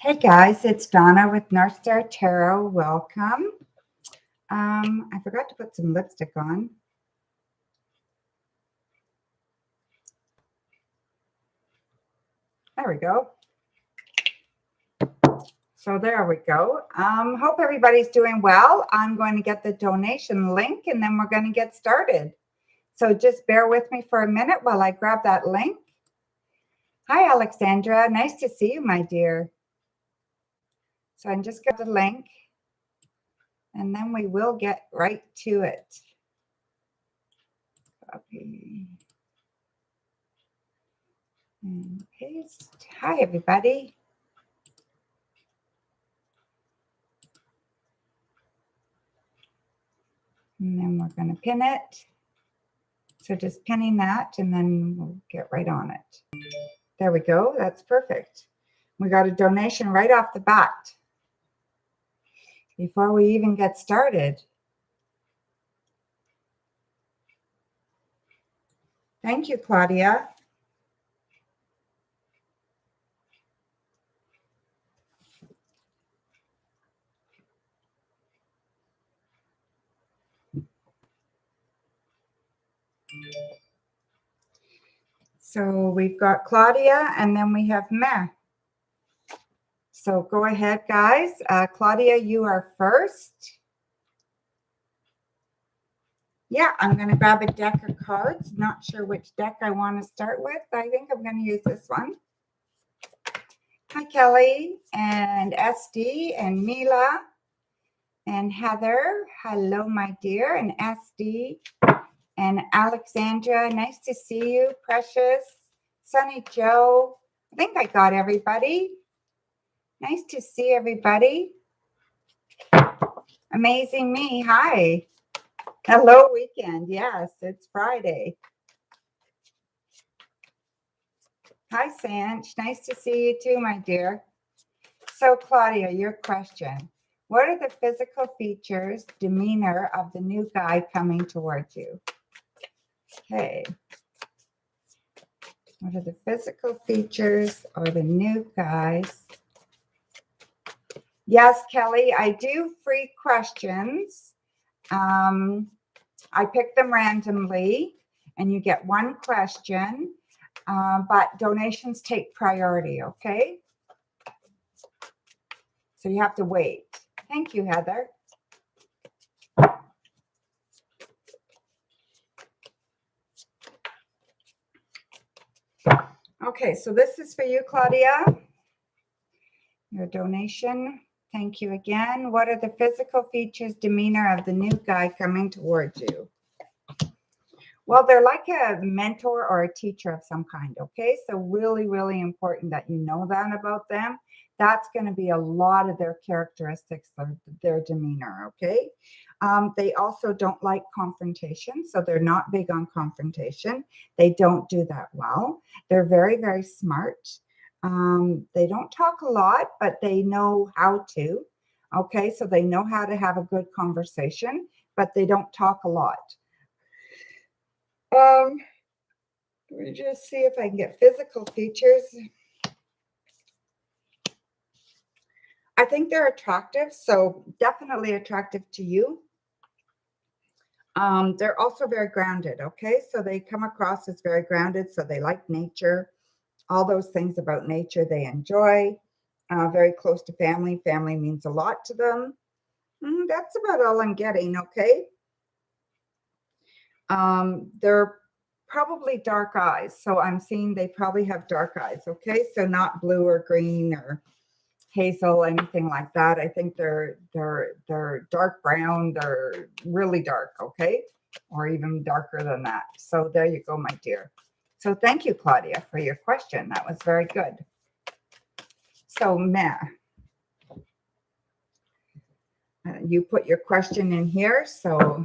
Hey guys, it's Donna with Northstar Tarot. Welcome. I forgot to put some lipstick on. There we go. So there we go. Hope everybody's doing well. I'm going to get the donation link and then we're going to get started. So just bear with me for a minute while I grab that link. Hi, Alexandria. Nice to see you, my dear. So I'm just got the link and then we will get right to it. Copy and paste. Hi, everybody. And then we're going to pin it. So just pinning that and then we'll get right on it. There we go. That's perfect. We got a donation right off the bat before we even get started. Thank you, Claudia. So we've got Claudia and then we have Meh. So go ahead, guys. Claudia, you are first. Yeah, I'm going to grab a deck of cards. Not sure which deck I want to start with. I think I'm going to use this one. Hi, Kelly and SD and Mila and Heather. Hello, my dear. And SD and Alexandria. Nice to see you, Precious. Sonny Joe. I think I got everybody. Nice to see everybody. Amazing me. Hi. Hello, weekend. Yes, it's Friday. Hi, Sanch. Nice to see you too, my dear. So, Claudia, your question. What are the physical features, demeanor of the new guy coming towards you? Okay. What are the physical features or the new guys? Yes, Kelly, I do free questions. I pick them randomly and you get one question, but donations take priority, okay? So you have to wait. Thank you, Heather. Okay, so this is for you, Claudia. Your donation. Thank you again. What are the physical features, demeanor of the new guy coming towards you? Well, they're like a mentor or a teacher of some kind, okay? So really, really important that you know that about them. That's going to be a lot of their characteristics, their demeanor, okay? They also don't like confrontation, so they're not big on confrontation. They don't do that well. They're very, very smart. They don't talk a lot, but they know how to, okay? So they know how to have a good conversation, but they don't talk a lot. Let me just see if I can get physical features. I think they're attractive, so definitely attractive to you. They're also very grounded, okay? So they come across as very grounded, so they like nature. All those things about nature they enjoy. Very close to family. Family means a lot to them. That's about all I'm getting, okay? They're probably dark eyes. So I'm seeing they probably have dark eyes, okay? So not blue or green or hazel, anything like that. I think they're dark brown. They're really dark, okay? Or even darker than that. So there you go, my dear. So thank you, Claudia, for your question. That was very good. So, Meh, you put your question in here. So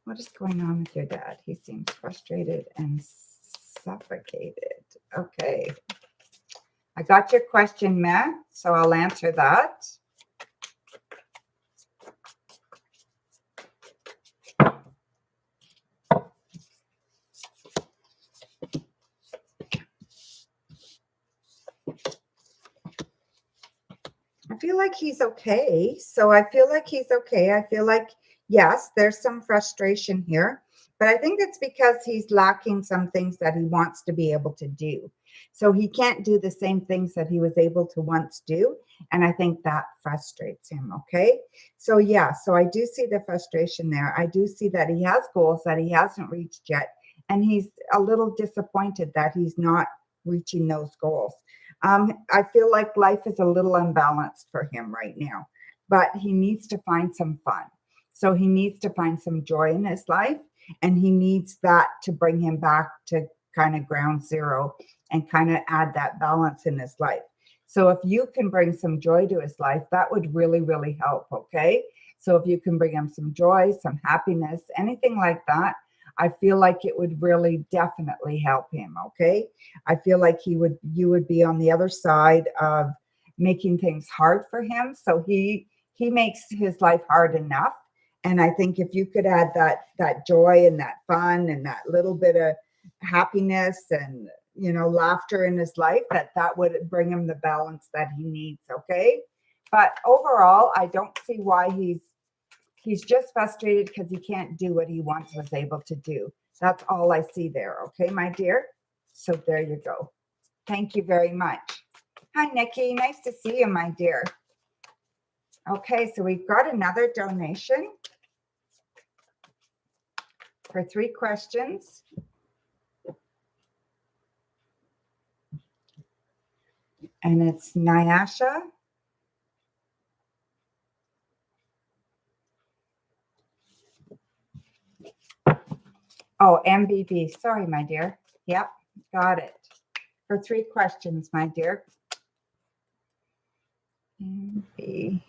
what is going on with your dad? He seems frustrated and suffocated. Okay. I got your question, Meh, so I'll answer that. feel like he's okay. So I feel like he's okay. I feel like, yes, there's some frustration here, but I think it's because he's lacking some things that he wants to be able to do. So he can't do the same things that he was able to once do. And I think that frustrates him. Okay. So, yeah, so I do see the frustration there. I do see that he has goals that he hasn't reached yet. And he's a little disappointed that he's not reaching those goals. I feel like life is a little unbalanced for him right now, but he needs to find some fun. So he needs to find some joy in his life, and he needs that to bring him back to kind of ground zero and kind of add that balance in his life. So if you can bring some joy to his life, that would really, really help. Okay. So if you can bring him some joy, some happiness, anything like that, I feel like it would really definitely help him. Okay. I feel like you would be on the other side of making things hard for him. So he makes his life hard enough. And I think if you could add that joy and that fun and that little bit of happiness and laughter in his life, that would bring him the balance that he needs. Okay. But overall, I don't see why he's just frustrated because he can't do what he once was able to do. That's all I see there. Okay, my dear. So there you go. Thank you very much. Hi, Nikki. Nice to see you, my dear. Okay, so we've got another donation for 3 questions. And it's Nyasha. Oh, MBB. Sorry, my dear. Yep, got it. For 3 questions, my dear. MBB.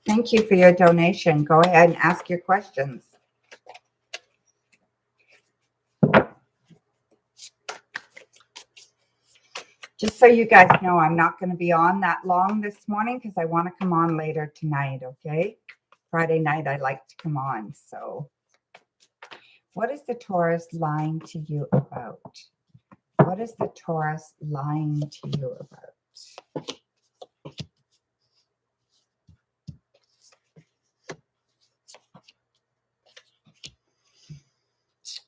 Thank you for your donation. Go ahead and ask your questions. Just so you guys know, I'm not going to be on that long this morning because I want to come on later tonight, okay? Friday night, I like to come on. So what is the Taurus lying to you about? What is the Taurus lying to you about?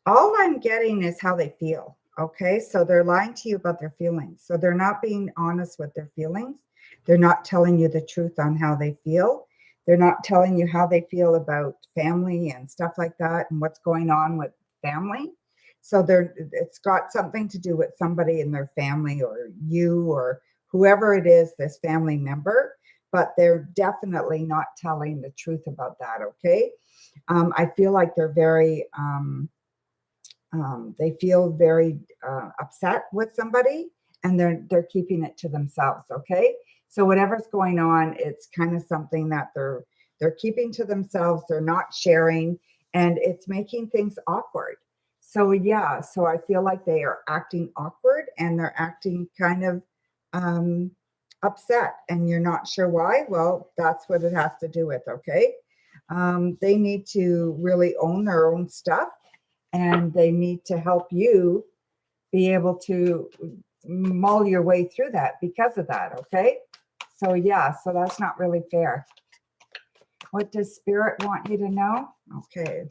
All I'm getting is how they feel. Okay, so they're lying to you about their feelings. So they're not being honest with their feelings. They're not telling you the truth on how they feel. They're not telling you how they feel about family and stuff like that and what's going on with family. So it's got something to do with somebody in their family or you or whoever it is, this family member, but they're definitely not telling the truth about that. Okay. I feel like they're very, they feel very upset with somebody, and they're keeping it to themselves. Okay, so whatever's going on, it's kind of something that they're keeping to themselves. They're not sharing, and it's making things awkward. So yeah, so I feel like they are acting awkward and they're acting kind of upset, and you're not sure why. Well, that's what it has to do with. Okay, they need to really own their own stuff, and they need to help you be able to mull your way through that because of that. Okay. So yeah, so that's not really fair. What does Spirit want you to know? Okay.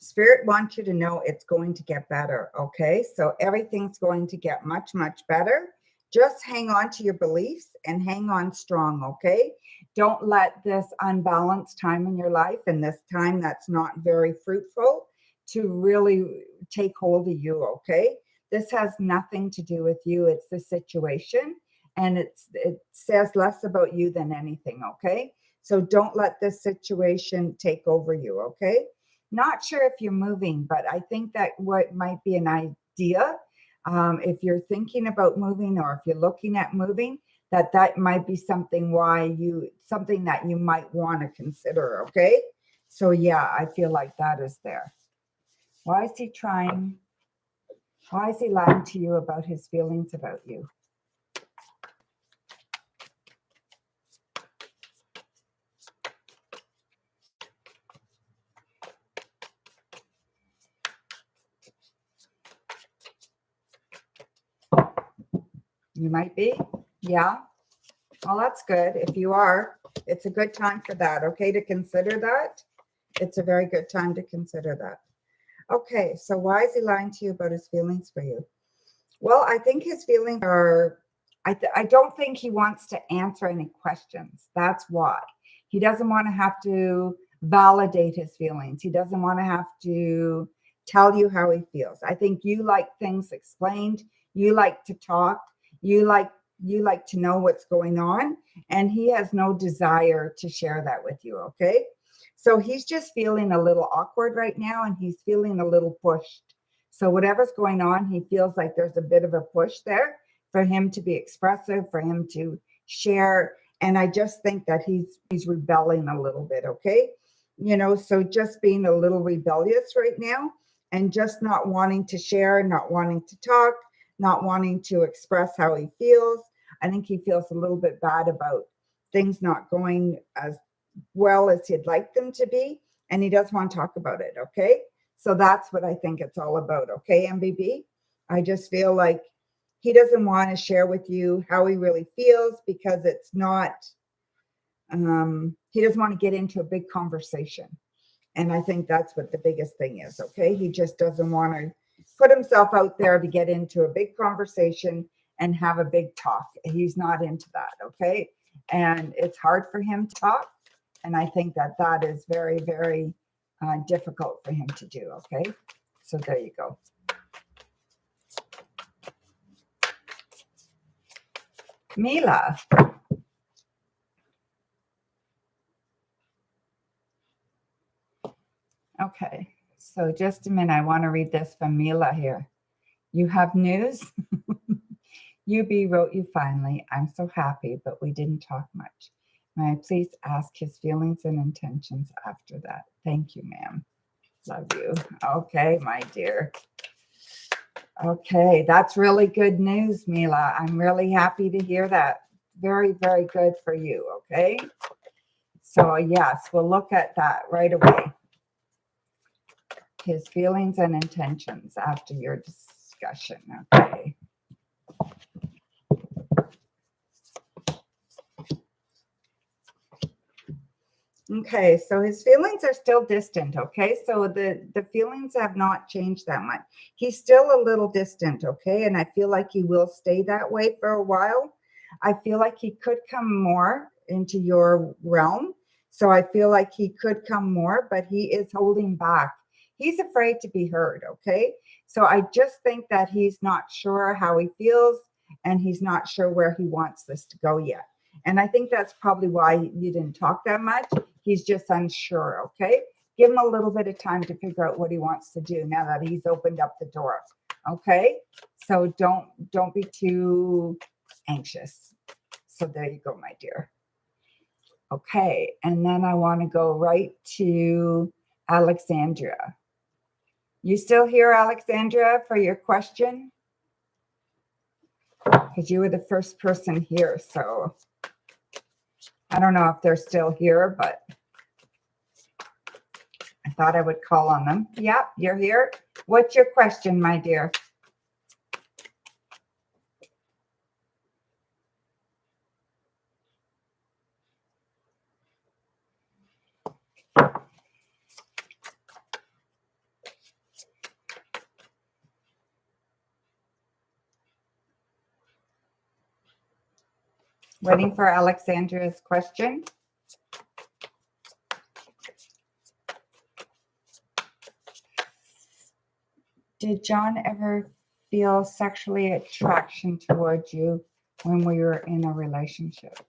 Spirit wants you to know it's going to get better. Okay. So everything's going to get much, much better. Just hang on to your beliefs and hang on strong. Okay. Don't let this unbalanced time in your life and this time that's not very fruitful to really take hold of you. Okay. This has nothing to do with you. It's the situation, and it says less about you than anything. Okay. So don't let this situation take over you. Okay. Not sure if you're moving, but I think that what might be an idea, if you're thinking about moving or if you're looking at moving, that might be something something that you might want to consider. Okay. So yeah, I feel like that is there. Why is he trying? Why is he lying to you about his feelings about you? You might be. Yeah. Well, that's good. If you are, it's a good time for that. Okay. To consider that. It's a very good time to consider that. Okay. So why is he lying to you about his feelings for you? Well, I think his feelings are, I don't think he wants to answer any questions. That's why. He doesn't want to have to validate his feelings. He doesn't want to have to tell you how he feels. I think you like things explained. You like to talk. You like to know what's going on, and he has no desire to share that with you, okay? So he's just feeling a little awkward right now, and he's feeling a little pushed. So whatever's going on, he feels like there's a bit of a push there for him to be expressive, for him to share. And I just think that he's rebelling a little bit, okay? So just being a little rebellious right now and just not wanting to share, not wanting to talk, not wanting to express how he feels. I think he feels a little bit bad about things not going as well as he'd like them to be. And he does want to talk about it, okay? So that's what I think it's all about. Okay, MBB? I just feel like he doesn't want to share with you how he really feels because it's not, he doesn't want to get into a big conversation. And I think that's what the biggest thing is. Okay. He just doesn't want to put himself out there to get into a big conversation and have a big talk. He's not into that. Okay. And it's hard for him to talk. And I think that that is very, very difficult for him to do. Okay. So there you go. Mila. Okay. So just a minute. I want to read this from Mila here. You have news? UB wrote you finally. I'm so happy, but we didn't talk much. May I please ask his feelings and intentions after that? Thank you, ma'am. Love you. Okay, my dear. Okay, that's really good news, Mila. I'm really happy to hear that. Very, very good for you, okay? So, yes, we'll look at that right away. His feelings and intentions after your discussion, okay? Okay, so his feelings are still distant, okay? So the feelings have not changed that much. He's still a little distant, okay? And I feel like he will stay that way for a while. I feel like he could come more into your realm. So I feel like he could come more, but he is holding back. He's afraid to be heard, okay? So I just think that he's not sure how he feels and he's not sure where he wants this to go yet. And I think that's probably why you didn't talk that much. He's just unsure, okay? Give him a little bit of time to figure out what he wants to do now that he's opened up the door, okay? So don't be too anxious. So there you go, my dear. Okay, and then I want to go right to Alexandria. You still here, Alexandria, for your question? Because you were the first person here, so I don't know if they're still here, but I thought I would call on them. Yep, you're here. What's your question, my dear? Waiting for Alexandria's question. Did John ever feel sexually attraction towards you when we were in a relationship?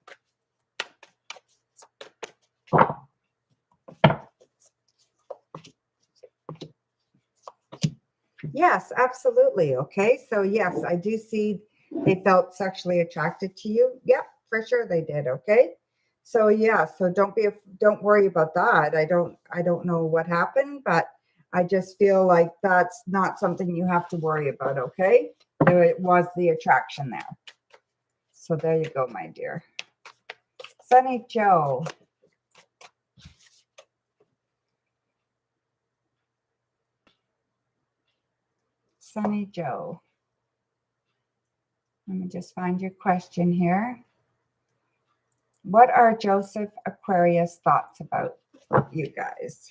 Yes, absolutely. Okay. So yes, I do see they felt sexually attracted to you. Yep. For sure they did. Okay. So yeah, so don't worry about that. I don't know what happened, but I just feel like that's not something you have to worry about. Okay. There was the attraction there. So there you go, my dear. Sonny Joe. Sonny Joe. Let me just find your question here. What are Joseph Aquarius thoughts about you guys?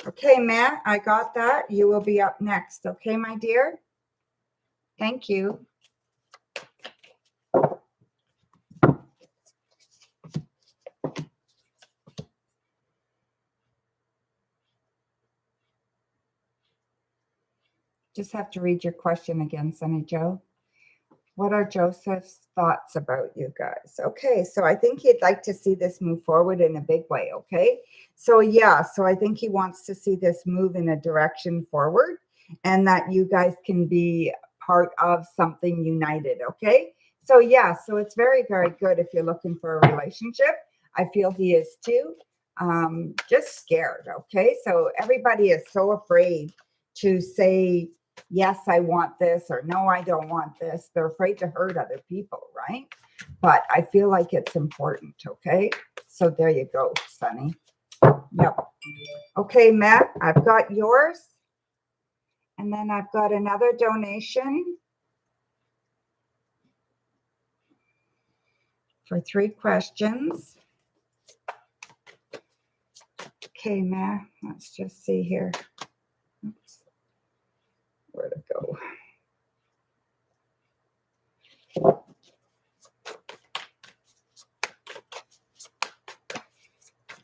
Okay, Matt, I got that. You will be up next. Okay, my dear? Thank you. Just have to read your question again, Sonny Joe. What are Joseph's thoughts about you guys? Okay, so I think he'd like to see this move forward in a big way, okay? So yeah, so I think he wants to see this move in a direction forward and that you guys can be part of something united, okay? So yeah, so it's very, very good if you're looking for a relationship. I feel he is too. Just scared, okay? So everybody is so afraid to say, yes, I want this, or no, I don't want this. They're afraid to hurt other people, right? But I feel like it's important, okay? So there you go, Sonny. Yep. Okay, Matt, I've got yours. And then I've got another donation for 3 questions. Okay, Matt, let's just see here. Oops. Where to go?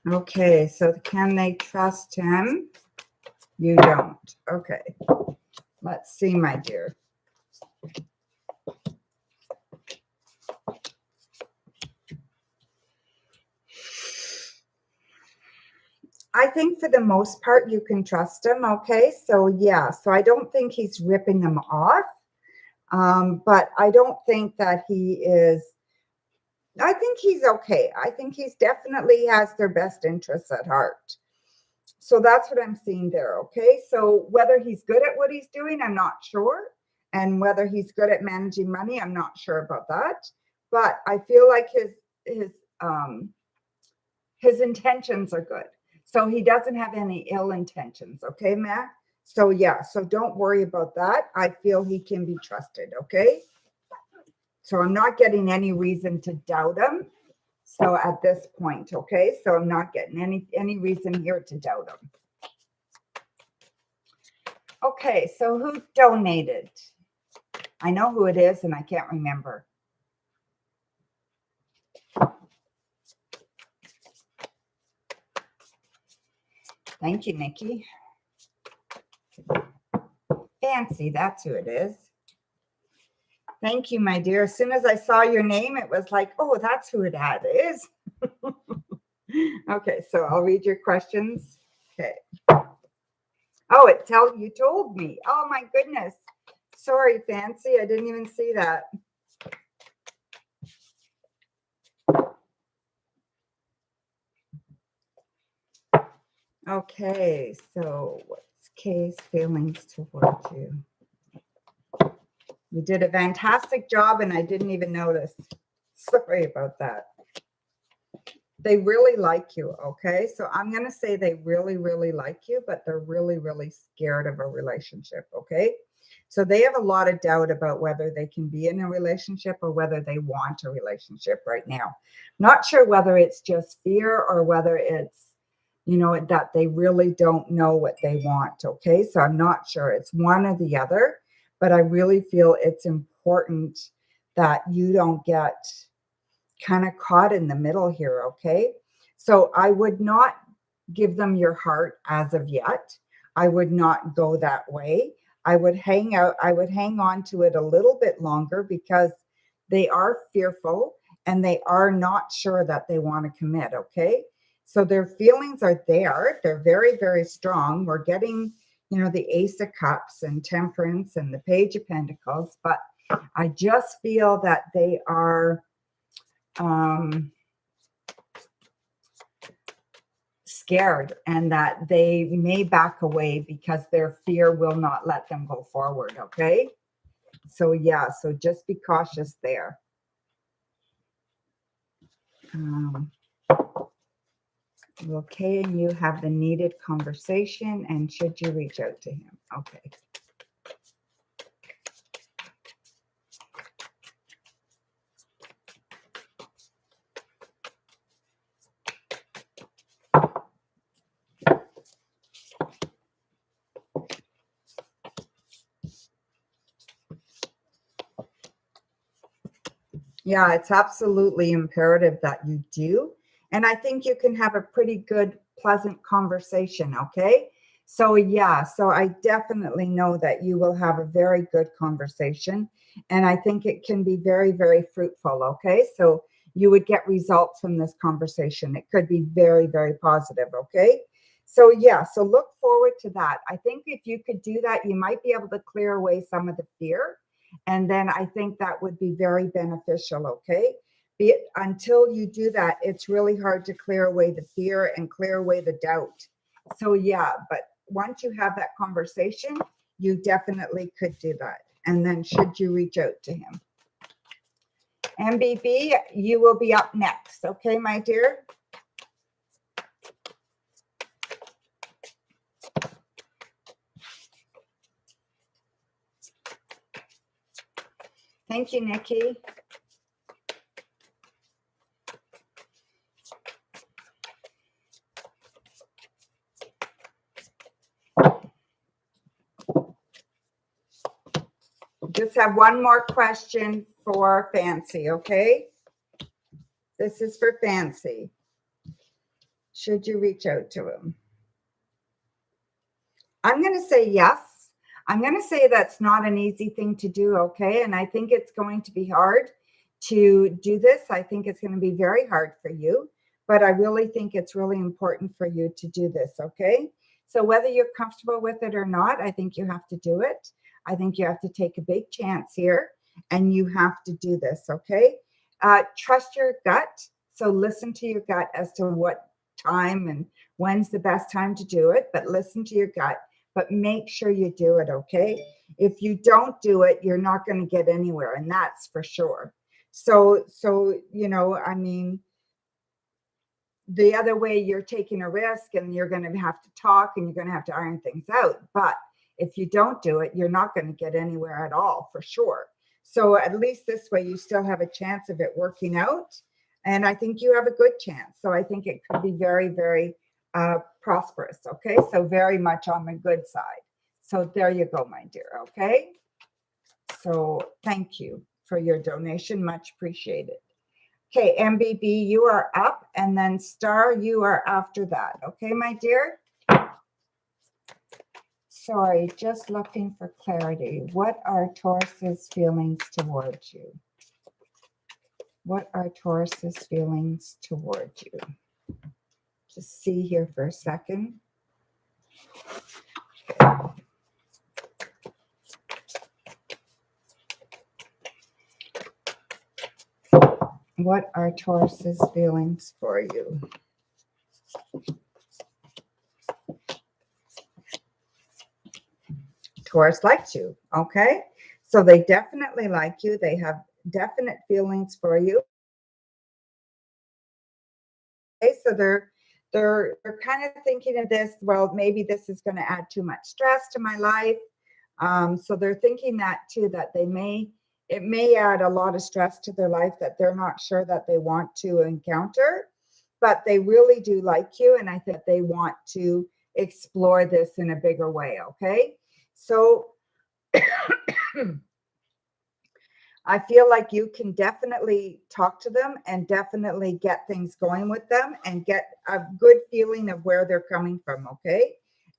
Okay, so can they trust him? You don't. Okay. Let's see, my dear. I think for the most part, you can trust him. Okay. So yeah, so I don't think he's ripping them off. But I don't think that he is, I think he's okay. I think he's definitely has their best interests at heart. So that's what I'm seeing there. Okay. So whether he's good at what he's doing, I'm not sure. And whether he's good at managing money, I'm not sure about that. But I feel like his intentions are good. So he doesn't have any ill intentions. Okay, Matt? So yeah, so don't worry about that. I feel he can be trusted. Okay. So I'm not getting any reason to doubt him. So at this point, okay. So I'm not getting any reason here to doubt him. Okay, so who donated? I know who it is and I can't remember. Thank you, Nikki. Fancy, that's who it is. Thank you, my dear. As soon as I saw your name, it was like, oh, that's who it is. Okay, so I'll read your questions. Okay. Oh, you told me. Oh my goodness. Sorry, Fancy. I didn't even see that. Okay, so what's Kay's feelings towards you? You did a fantastic job and I didn't even notice. Sorry about that. They really like you, okay? So I'm going to say they really, really like you, but they're really, really scared of a relationship, okay? So they have a lot of doubt about whether they can be in a relationship or whether they want a relationship right now. Not sure whether it's just fear or whether it's, you know, that they really don't know what they want, okay? So I'm not sure. It's one or the other, but I really feel it's important that you don't get kind of caught in the middle here, okay? So I would not give them your heart as of yet. I would not go that way. I would hang on to it a little bit longer because they are fearful and they are not sure that they want to commit, okay? So their feelings are there. They're very, very strong. We're getting, you know, the Ace of Cups and Temperance and the Page of Pentacles. But I just feel that they are scared, and that they may back away because their fear will not let them go forward. Okay. So yeah, so just be cautious there. Okay, and you have the needed conversation, and should you reach out to him? Okay. Yeah, it's absolutely imperative that you do. And I think you can have a pretty good, pleasant conversation, okay? So yeah, so I definitely know that you will have a very good conversation. And I think it can be very, very fruitful, okay? So you would get results from this conversation. It could be very, very positive, okay? So yeah, so look forward to that. I think if you could do that, you might be able to clear away some of the fear. And then I think that would be very beneficial, okay? Until you do that, it's really hard to clear away the fear and clear away the doubt. So yeah, but once you have that conversation, you definitely could do that. And then should you reach out to him? MBB, you will be up next, okay, my dear? Thank you, Nikki. Just have one more question for Fancy, okay? This is for Fancy. Should you reach out to him? I'm going to say yes. I'm going to say that's not an easy thing to do, okay? And I think it's going to be hard to do this. I think it's going to be very hard for you, but I really think it's really important for you to do this, okay? So whether you're comfortable with it or not, I think you have to do it. I think you have to take a big chance here, and you have to do this, okay? Trust your gut. So listen to your gut as to what time and when's the best time to do it, but listen to your gut. But make sure you do it, okay? If you don't do it, you're not going to get anywhere, and that's for sure. So you know, I mean, the other way, you're taking a risk, and you're going to have to talk, and you're going to have to iron things out. But if you don't do it, you're not going to get anywhere at all, for sure. So at least this way, you still have a chance of it working out, and I think you have a good chance. So I think it could be very, very prosperous. Okay, so very much on the good side. So there you go, my dear. Okay, so thank you for your donation, much appreciated. Okay, MBB, you are up, and then Star, you are after that. Okay, my dear. Sorry, just looking for clarity. What are Taurus's feelings towards you? What are Taurus's feelings towards you? Just see here for a second. What are Taurus's feelings for you? Taurus likes you, okay? So they definitely like you. They have definite feelings for you. Okay, so they're kind of thinking of this, well, maybe this is going to add too much stress to my life. So they're thinking that too, that it may add a lot of stress to their life that they're not sure that they want to encounter, but they really do like you. And I think they want to explore this in a bigger way. Okay. So I feel like you can definitely talk to them and definitely get things going with them and get a good feeling of where they're coming from. Okay.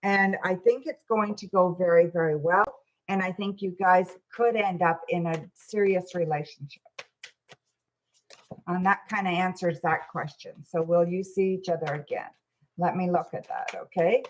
And I think it's going to go very, very well. And I think you guys could end up in a serious relationship. And that kind of answers that question. So will you see each other again? Let me look at that, okay?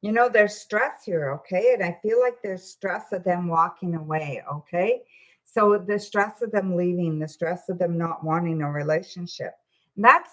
You know, there's stress here, okay? And I feel like there's stress of them walking away, okay? So the stress of them leaving, the stress of them not wanting a relationship. That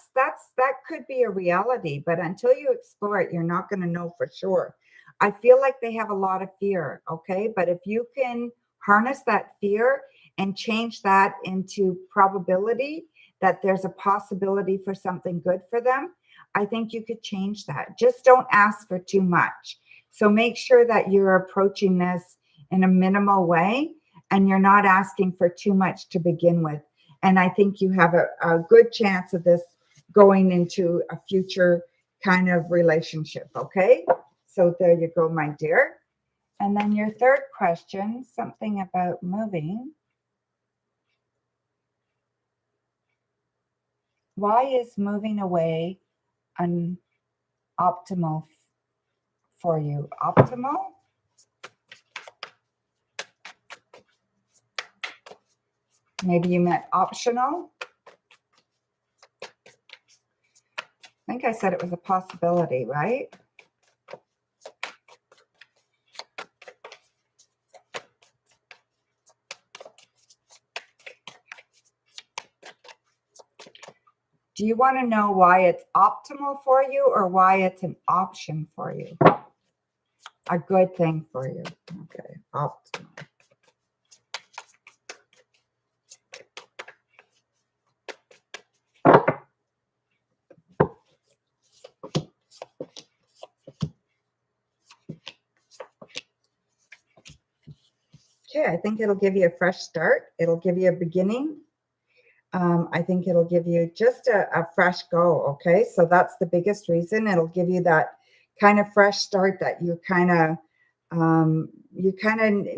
could be a reality, but until you explore it, you're not going to know for sure. I feel like they have a lot of fear, okay? But if you can harness that fear and change that into probability that there's a possibility for something good for them, I think you could change that. Just don't ask for too much. So make sure that you're approaching this in a minimal way and you're not asking for too much to begin with. And I think you have a good chance of this going into a future kind of relationship. Okay. So there you go, my dear. And then your third question, something about moving. Why is moving away an optimal for you? Optimal? Maybe you meant optional. I think I said it was a possibility, right? Do you want to know why it's optimal for you or why it's an option for you? A good thing for you. Okay, optimal. Okay, I think it'll give you a fresh start. It'll give you a beginning. I think it'll give you just a fresh go. Okay, so that's the biggest reason. It'll give you that kind of fresh start that you kind of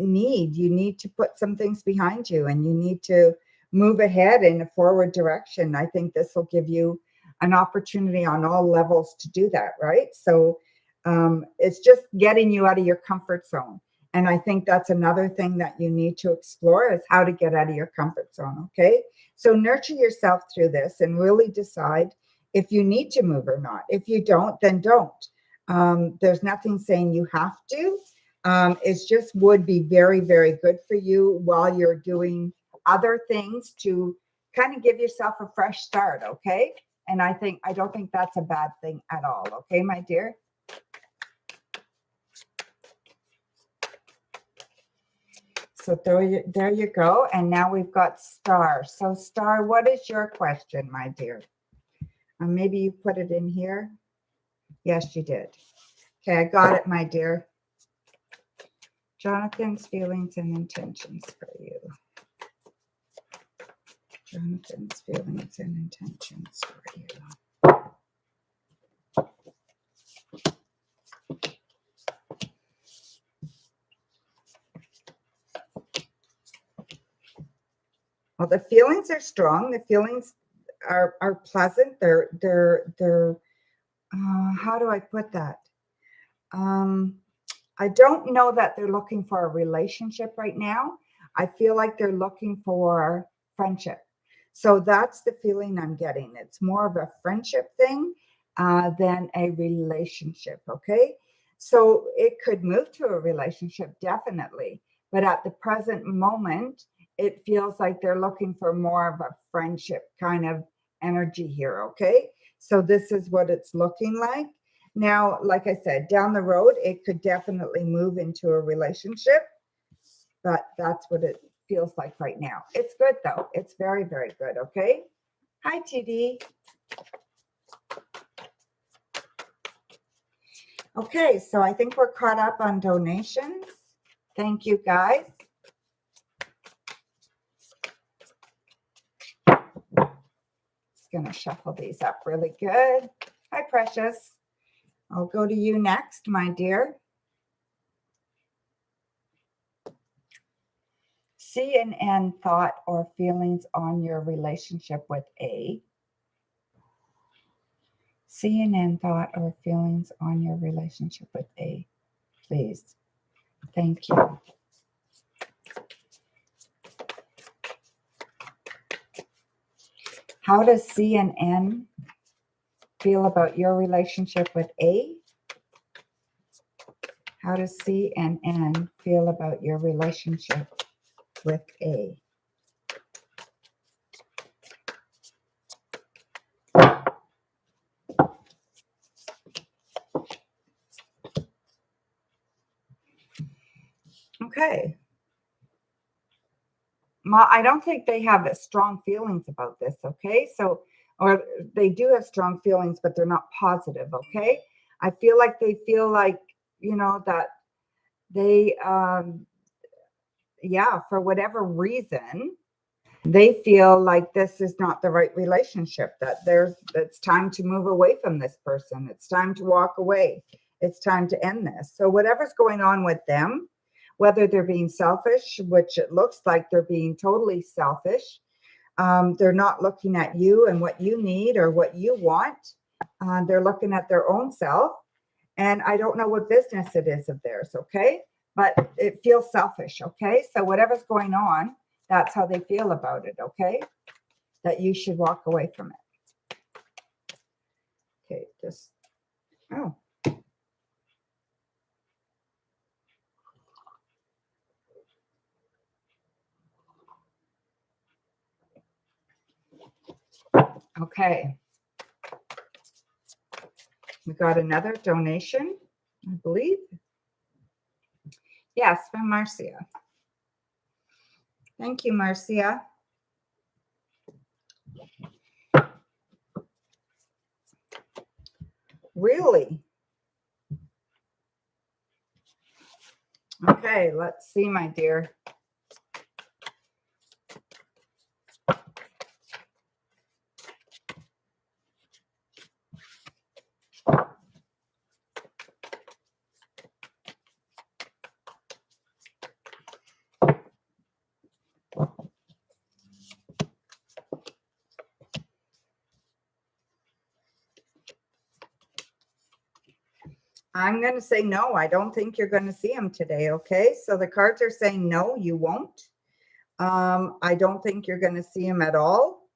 need. You need to put some things behind you and you need to move ahead in a forward direction. I think this will give you an opportunity on all levels to do that, right? So it's just getting you out of your comfort zone. And I think that's another thing that you need to explore is how to get out of your comfort zone. Okay. So nurture yourself through this and really decide if you need to move or not. If you don't, then don't. There's nothing saying you have to. It just would be very, very good for you while you're doing other things to kind of give yourself a fresh start. Okay. And I don't think that's a bad thing at all. Okay, my dear. So there you go. And now we've got Star. So Star, what is your question, my dear? Maybe you put it in here. Yes, you did. Okay, I got it, my dear. Jonathan's feelings and intentions for you. Jonathan's feelings and intentions for you. Well, the feelings are strong. The feelings are pleasant. They're how do I put that? I don't know that they're looking for a relationship right now. I feel like they're looking for friendship. So that's the feeling I'm getting. It's more of a friendship thing than a relationship. Okay. So it could move to a relationship, definitely. But at the present moment, it feels like they're looking for more of a friendship kind of energy here. Okay. So this is what it's looking like. Now, like I said, down the road, it could definitely move into a relationship, but that's what it feels like right now. It's good, though. It's very, very good. Okay. Hi, TD. Okay, so I think we're caught up on donations. Thank you, guys. Just going to shuffle these up really good. Hi, Precious. I'll go to you next, my dear. CNN thought or feelings on your relationship with A. CNN thought or feelings on your relationship with A, please. Thank you. How does CNN feel about your relationship with A? How does CNN feel about your relationship with A? Okay. Well, I don't think they have strong feelings about this, okay? So, or they do have strong feelings, but they're not positive, okay? I feel like they feel like, that they, yeah, for whatever reason, they feel like this is not the right relationship, that it's time to move away from this person. It's time to walk away. It's time to end this. So whatever's going on with them, whether they're being selfish, which it looks like they're being totally selfish, they're not looking at you and what you need or what you want. They're looking at their own self. And I don't know what business it is of theirs, okay? But it feels selfish, okay? So whatever's going on, that's how they feel about it, okay? That you should walk away from it. Okay, oh. Okay. We got another donation, I believe. Yes, from Marcia. Thank you, Marcia. Really? Okay, let's see, my dear. I'm going to say no. I don't think you're going to see him today, okay? So the cards are saying no, you won't. I don't think you're going to see him at all.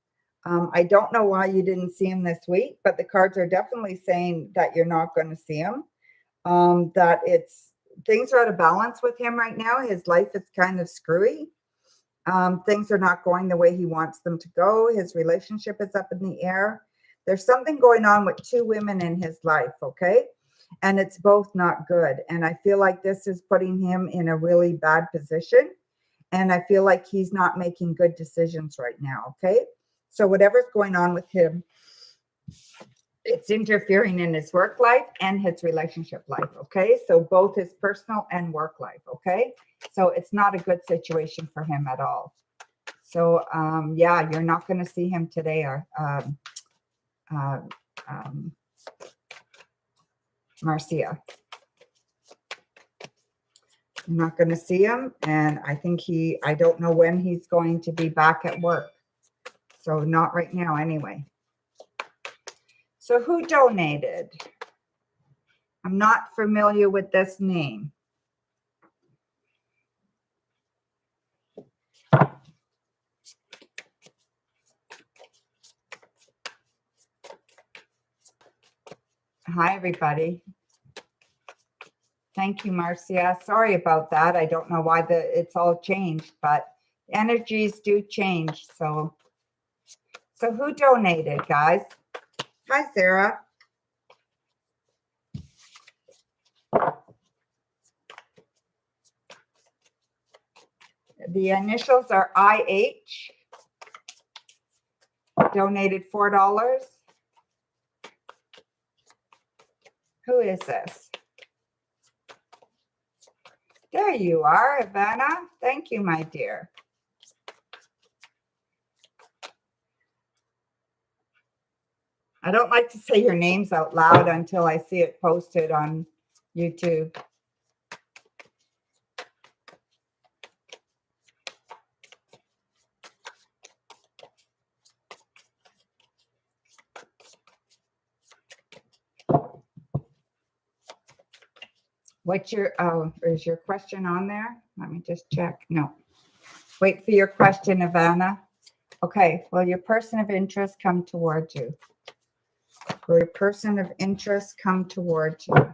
I don't know why you didn't see him this week, but the cards are definitely saying that you're not going to see him. That things are out of balance with him right now. His life is kind of screwy. Things are not going the way he wants them to go. His relationship is up in the air. There's something going on with two women in his life, okay? And it's both not good. And I feel like this is putting him in a really bad position. And I feel like he's not making good decisions right now, okay? So whatever's going on with him, it's interfering in his work life and his relationship life, okay? So both his personal and work life, okay? So it's not a good situation for him at all. So, yeah, you're not going to see him today, or Marcia. I'm not going to see him, and I think I don't know when he's going to be back at work. So not right now anyway. So who donated? I'm not familiar with this name. Hi, everybody. Thank you, Marcia. Sorry about that. I don't know why it's all changed, but energies do change. So who donated, guys? Hi, Sarah. The initials are IH. Donated $4. Who is this? There you are, Ivana. Thank you, my dear. I don't like to say your names out loud until I see it posted on YouTube. What's your, oh, is your question on there? Let me just check. No. Wait for your question, Ivana. Okay, will your person of interest come towards you? Will your person of interest come towards you?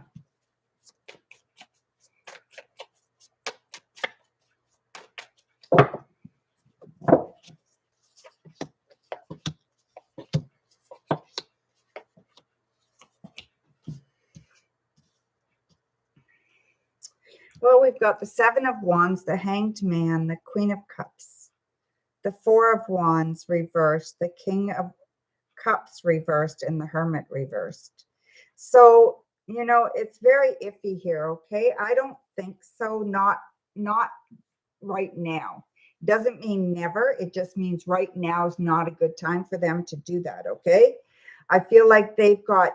Well, we've got the Seven of Wands, the Hanged Man, the Queen of Cups, the Four of Wands reversed, the King of Cups reversed, and the Hermit reversed. So, you know, it's very iffy here, okay? I don't think so. Not right now. Doesn't mean never. It just means right now is not a good time for them to do that, okay? I feel like they've got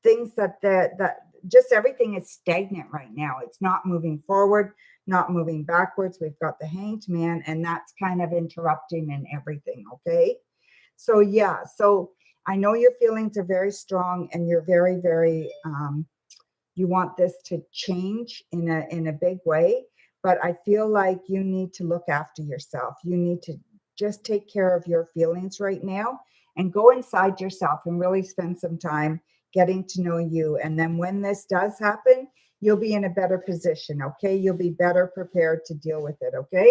things that just everything is stagnant right now. It's not moving forward, not moving backwards. We've got the Hanged Man, and that's kind of interrupting and everything, okay? So yeah, so I know your feelings are very strong, and you're very, very, you want this to change in a big way, but I feel like you need to look after yourself. You need to just take care of your feelings right now and go inside yourself and really spend some time getting to know you. And then when this does happen, you'll be in a better position, okay? You'll be better prepared to deal with it, okay?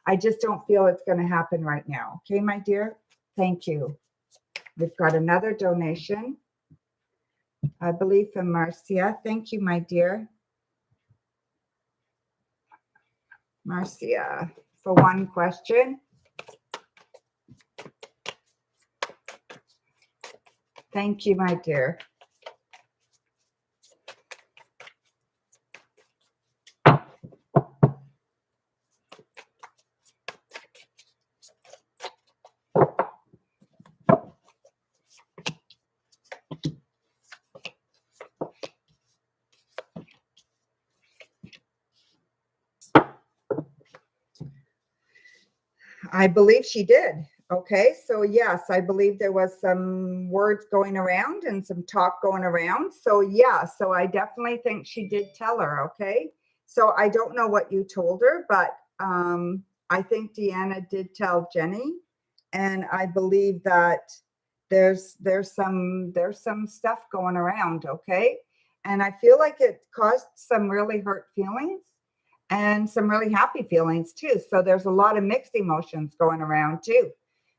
I just don't feel it's going to happen right now, okay, my dear? Thank you. We've got another donation, I believe, from Marcia. Thank you, my dear. Marcia, for one question. Thank you, my dear. I believe she did. Okay, so yes, I believe there was some words going around and some talk going around. So yeah, so I definitely think she did tell her. Okay, so I don't know what you told her, but I think Deanna did tell Jenny, and I believe that there's some stuff going around. Okay, and I feel like it caused some really hurt feelings and some really happy feelings too. So there's a lot of mixed emotions going around too.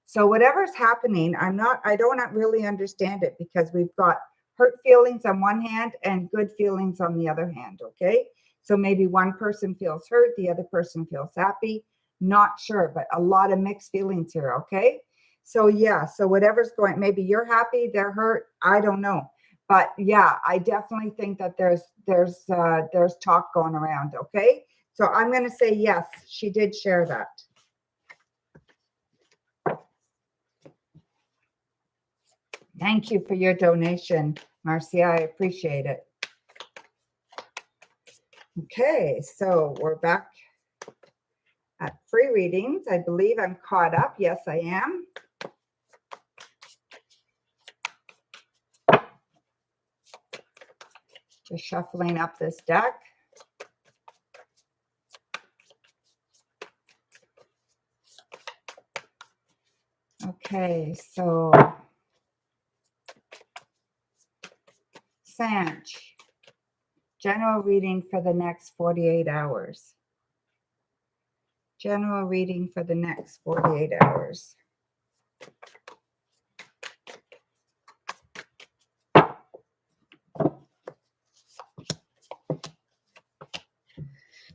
So whatever's happening, I don't really understand it, because we've got hurt feelings on one hand and good feelings on the other hand. Okay. So maybe one person feels hurt, the other person feels happy. Not sure, but a lot of mixed feelings here. Okay. So yeah, so whatever's going, maybe you're happy, they're hurt. I don't know. But yeah, I definitely think that there's talk going around. Okay. So I'm going to say yes, she did share that. Thank you for your donation, Marcia. I appreciate it. Okay, so we're back at free readings. I believe I'm caught up. Yes, I am. Just shuffling up this deck. Okay, so Sanch, general reading for the next 48 hours. General reading for the next 48 hours.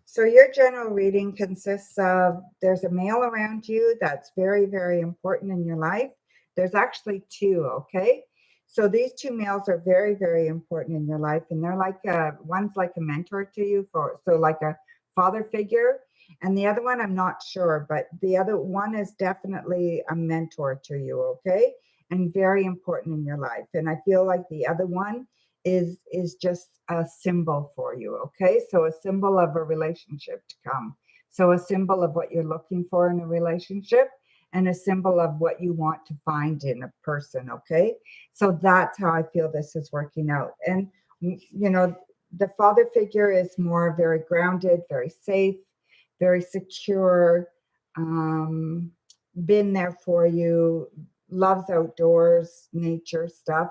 So your general reading consists of, there's a male around you that's very, very important in your life. There's actually two, okay? So these two males are very, very important in your life, and they're like one's like a mentor to you, so like a father figure, and the other one I'm not sure, but the other one is definitely a mentor to you, okay? And very important in your life. And I feel like the other one is just a symbol for you, okay? So a symbol of a relationship to come. So a symbol of what you're looking for in a relationship, and a symbol of what you want to find in a person, okay? So that's how I feel this is working out. And you know, the father figure is more very grounded, very safe, very secure, been there for you, loves outdoors, nature stuff.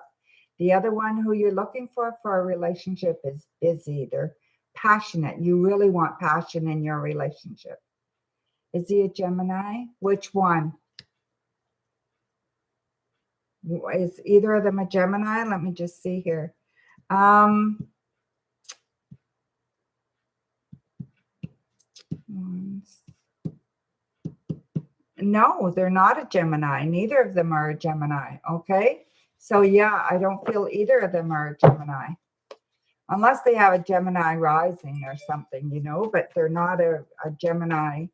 The other one who you're looking for a relationship is busy. They're passionate. You really want passion in your relationship. Is he a Gemini? Which one? Is either of them a Gemini? Let me just see here. No, they're not a Gemini. Neither of them are a Gemini. Okay. So yeah, I don't feel either of them are a Gemini. Unless they have a Gemini rising or something, you know, but they're not a Gemini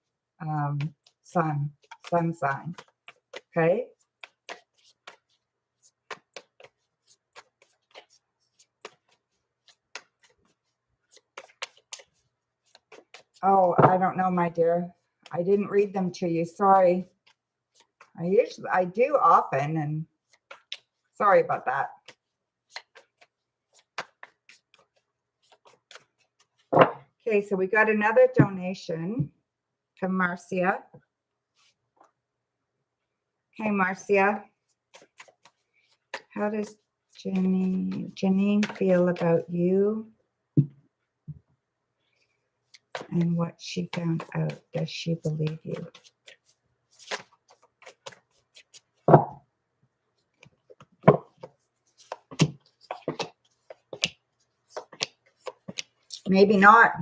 sun sign. Okay. Oh, I don't know, my dear. I didn't read them to you. Sorry. I do often, and sorry about that. Okay, so we got another donation to Marcia. Okay, Marcia. How does Janine feel about you and what she found out? Does she believe you? Maybe not.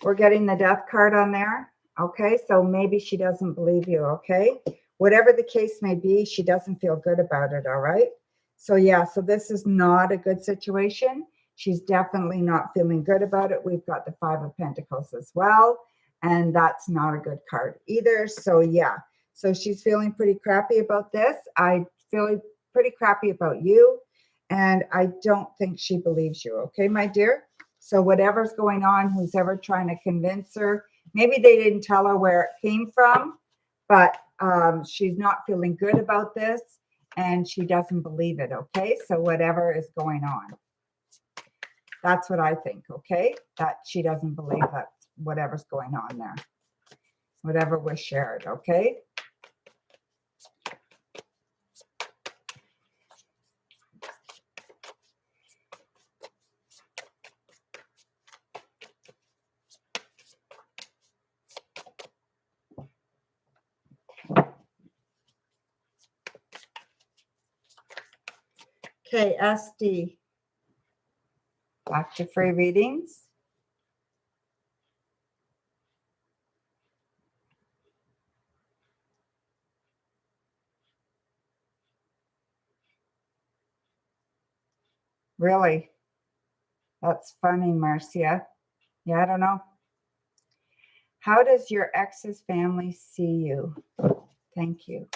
We're getting the death card on there. Okay, so maybe she doesn't believe you. Okay, whatever the case may be, she doesn't feel good about it. All right. So yeah, so this is not a good situation. She's definitely not feeling good about it. We've got the Five of Pentacles as well, and that's not a good card either. So yeah, so she's feeling pretty crappy about this. I feel pretty crappy about you, and I don't think she believes you. Okay, my dear. So whatever's going on, who's ever trying to convince her, maybe they didn't tell her where it came from, but she's not feeling good about this and she doesn't believe it. Okay. So whatever is going on, that's what I think. Okay. That she doesn't believe that whatever's going on there, whatever was shared. Okay. Okay, SD. Back to free readings. Really? That's funny, Marcia. Yeah, I don't know. How does your ex's family see you? Thank you.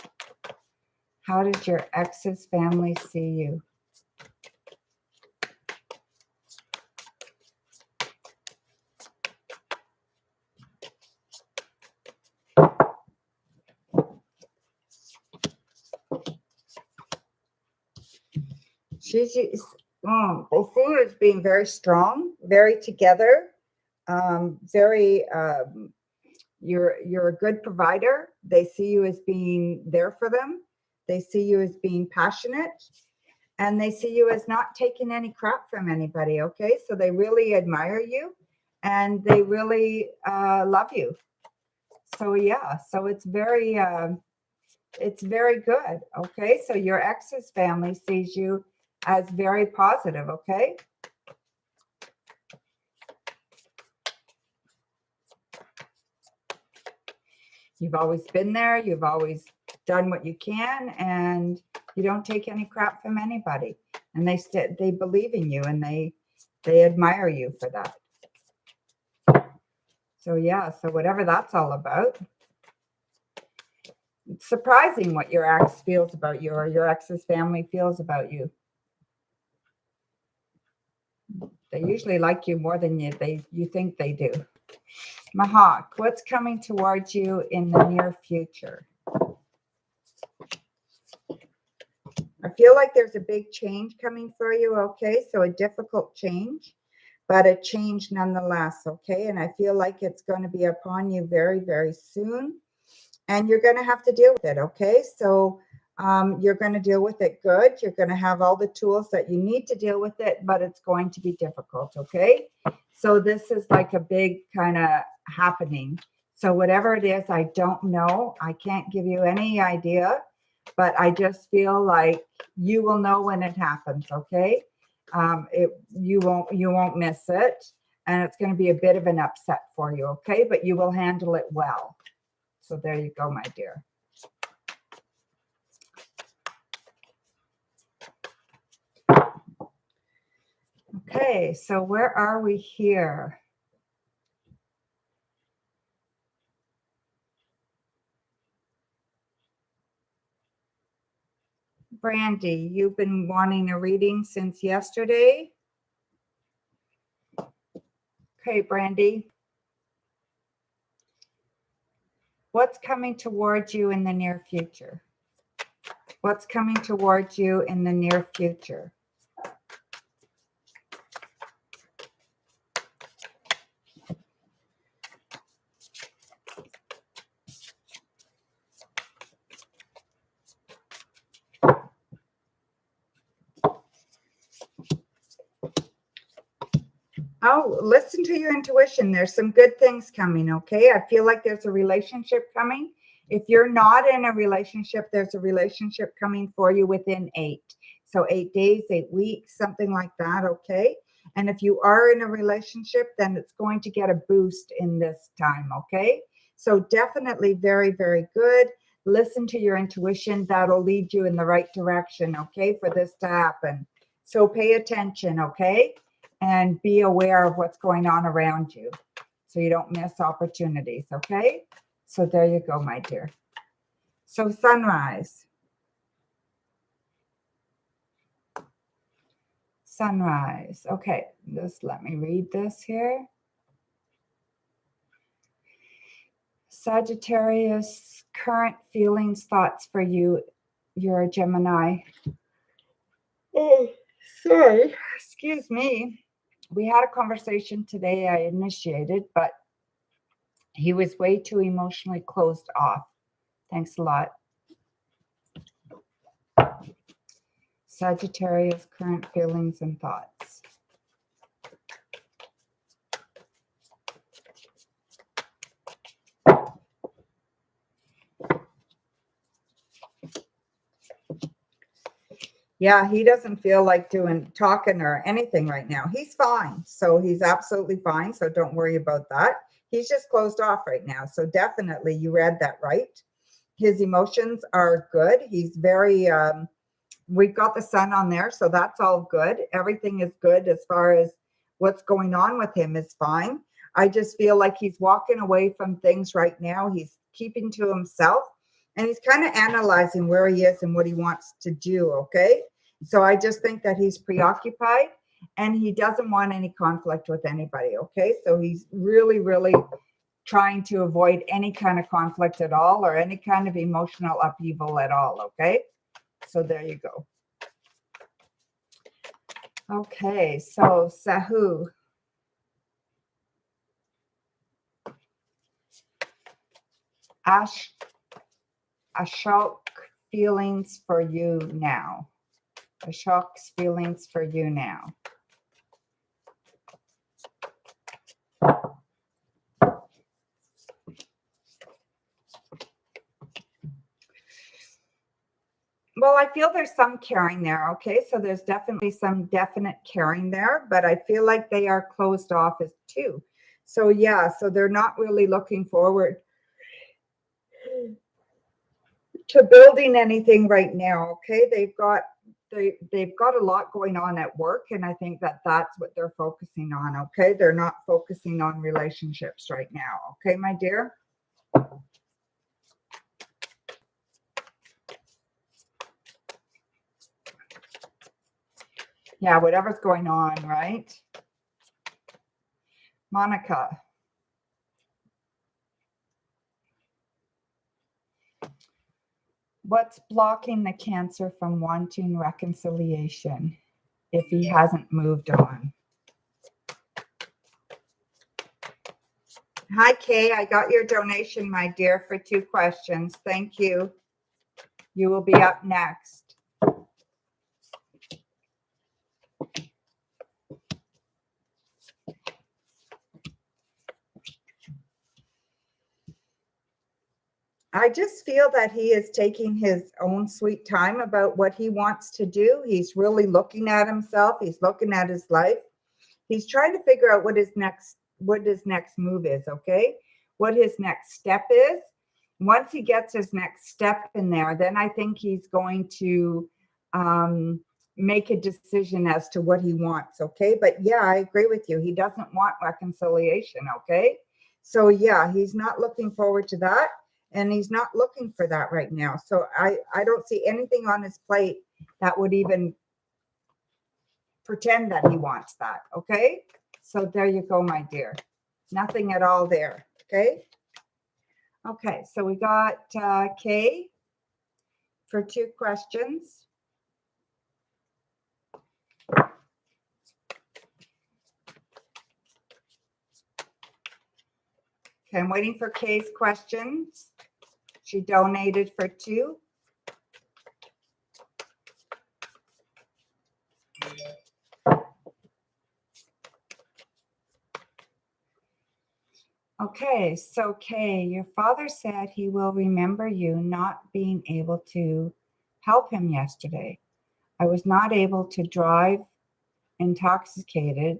How does your ex's family see you? They see you as being very strong, very together, very. You're a good provider. They see you as being there for them. They see you as being passionate, and they see you as not taking any crap from anybody. Okay, so they really admire you, and they really love you. So yeah, so it's very good. Okay, so your ex's family sees you as very positive. Okay. You've always been there. You've always done what you can, and you don't take any crap from anybody. And they believe in you, and they admire you for that. So yeah, so whatever that's all about. It's surprising what your ex feels about you, or your ex's family feels about you. They usually like you more than you think they do. Mahak, what's coming towards you in the near future? I feel like there's a big change coming for you. Okay, so a difficult change. but a change nonetheless, okay? And I feel like it's going to be upon you very, very soon. And you're going to have to deal with it, okay? So you're going to deal with it good. You're going to have all the tools that you need to deal with it, but it's going to be difficult, okay? So this is like a big kind of happening. So whatever it is, I don't know. I can't give you any idea, but I just feel like you will know when it happens, okay? You won't miss it, and it's going to be a bit of an upset for you, okay? But you will handle it well. So there you go, my dear. Okay, so where are we here? Brandi, you've been wanting a reading since yesterday? Okay, Brandi. What's coming towards you in the near future? What's coming towards you in the near future? Oh, listen to your intuition. There's some good things coming, okay? I feel like there's a relationship coming. If you're not in a relationship, there's a relationship coming for you within 8. So 8 days, 8 weeks, something like that, okay? And if you are in a relationship, then it's going to get a boost in this time, okay? So definitely very, very good. Listen to your intuition. That'll lead you in the right direction, okay, for this to happen. So pay attention, okay? And be aware of what's going on around you so you don't miss opportunities, okay? So there you go, my dear. So sunrise. Sunrise. Okay, just let me read this here. Sagittarius, current feelings, thoughts for you. You're a Gemini. Oh, sorry. Excuse me. We had a conversation today I initiated, but he was way too emotionally closed off. Thanks a lot. Sagittarius, current feelings and thoughts. Yeah, he doesn't feel like talking or anything right now. He's fine. So he's absolutely fine. So don't worry about that. He's just closed off right now. So definitely you read that right. His emotions are good. He's very, we've got the sun on there. So that's all good. Everything is good as far as what's going on with him is fine. I just feel like he's walking away from things right now. He's keeping to himself. And he's kind of analyzing where he is and what he wants to do, okay? So I just think that he's preoccupied and he doesn't want any conflict with anybody, okay? So he's really, really trying to avoid any kind of conflict at all or any kind of emotional upheaval at all, okay? So there you go. Okay, so Sahoo. Ashok feelings for you now. Ashok's feelings for you now. Well, I feel there's some caring there, okay? So there's definitely some definite caring there, but I feel like they are closed off as too. So yeah, so they're not really looking forward to building anything right now, okay? They've got a lot going on at work, and I think that that's what they're focusing on, okay? They're not focusing on relationships right now, okay, my dear? Yeah, whatever's going on, right? Monica. What's blocking the Cancer from wanting reconciliation if he hasn't moved on? Hi, Kay. I got your donation, my dear, for 2 questions. Thank you. You will be up next. I just feel that he is taking his own sweet time about what he wants to do. He's really looking at himself. He's looking at his life. He's trying to figure out what his next move is, okay? What his next step is. Once he gets his next step in there, then I think he's going to make a decision as to what he wants, okay? But yeah, I agree with you. He doesn't want reconciliation, okay? So yeah, he's not looking forward to that, and he's not looking for that right now. So I don't see anything on his plate that would even pretend that he wants that, okay? So there you go, my dear. Nothing at all there, okay? Okay, so we got Kay for 2 questions. Okay, I'm waiting for Kay's questions. She donated for 2. Okay, so Kay, your father said he will remember you not being able to help him yesterday. I was not able to drive intoxicated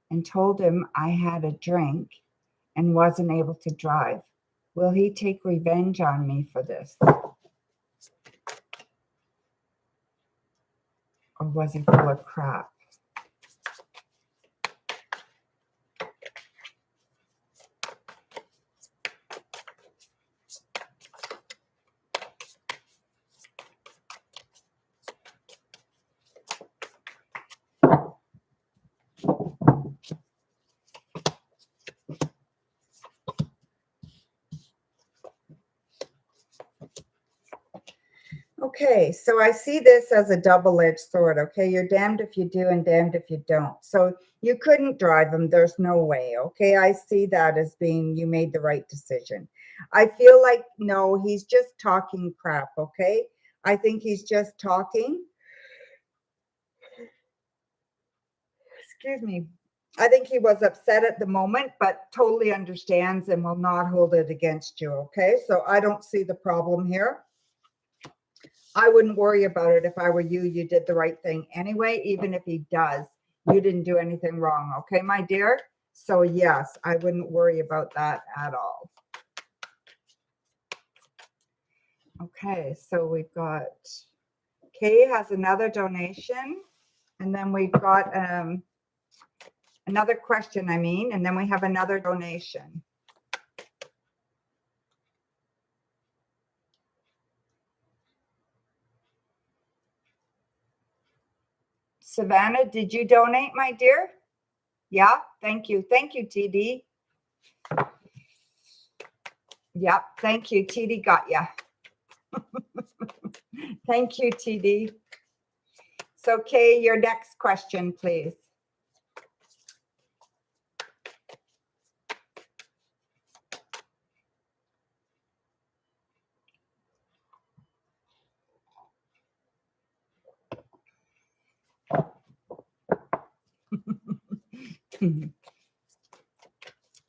and told him I had a drink and wasn't able to drive. Will he take revenge on me for this? Or was he full of crap? Okay, so I see this as a double-edged sword, okay? You're damned if you do and damned if you don't. So you couldn't drive him. There's no way, okay? I see that as being you made the right decision. I feel like, no, he's just talking crap, okay? I think he's just talking. Excuse me. I think he was upset at the moment, but totally understands and will not hold it against you, okay? So I don't see the problem here. I wouldn't worry about it if I were you. You did the right thing anyway, even if he does. You didn't do anything wrong, okay, my dear? So yes, I wouldn't worry about that at all. Okay, so we've got Kay has another donation, and then we've got another question, and then we have another donation. Savannah, did you donate, my dear? Yeah, thank you. Thank you, TD. Yep, thank you. TD got ya. Thank you, TD. So, Kay, your next question, please.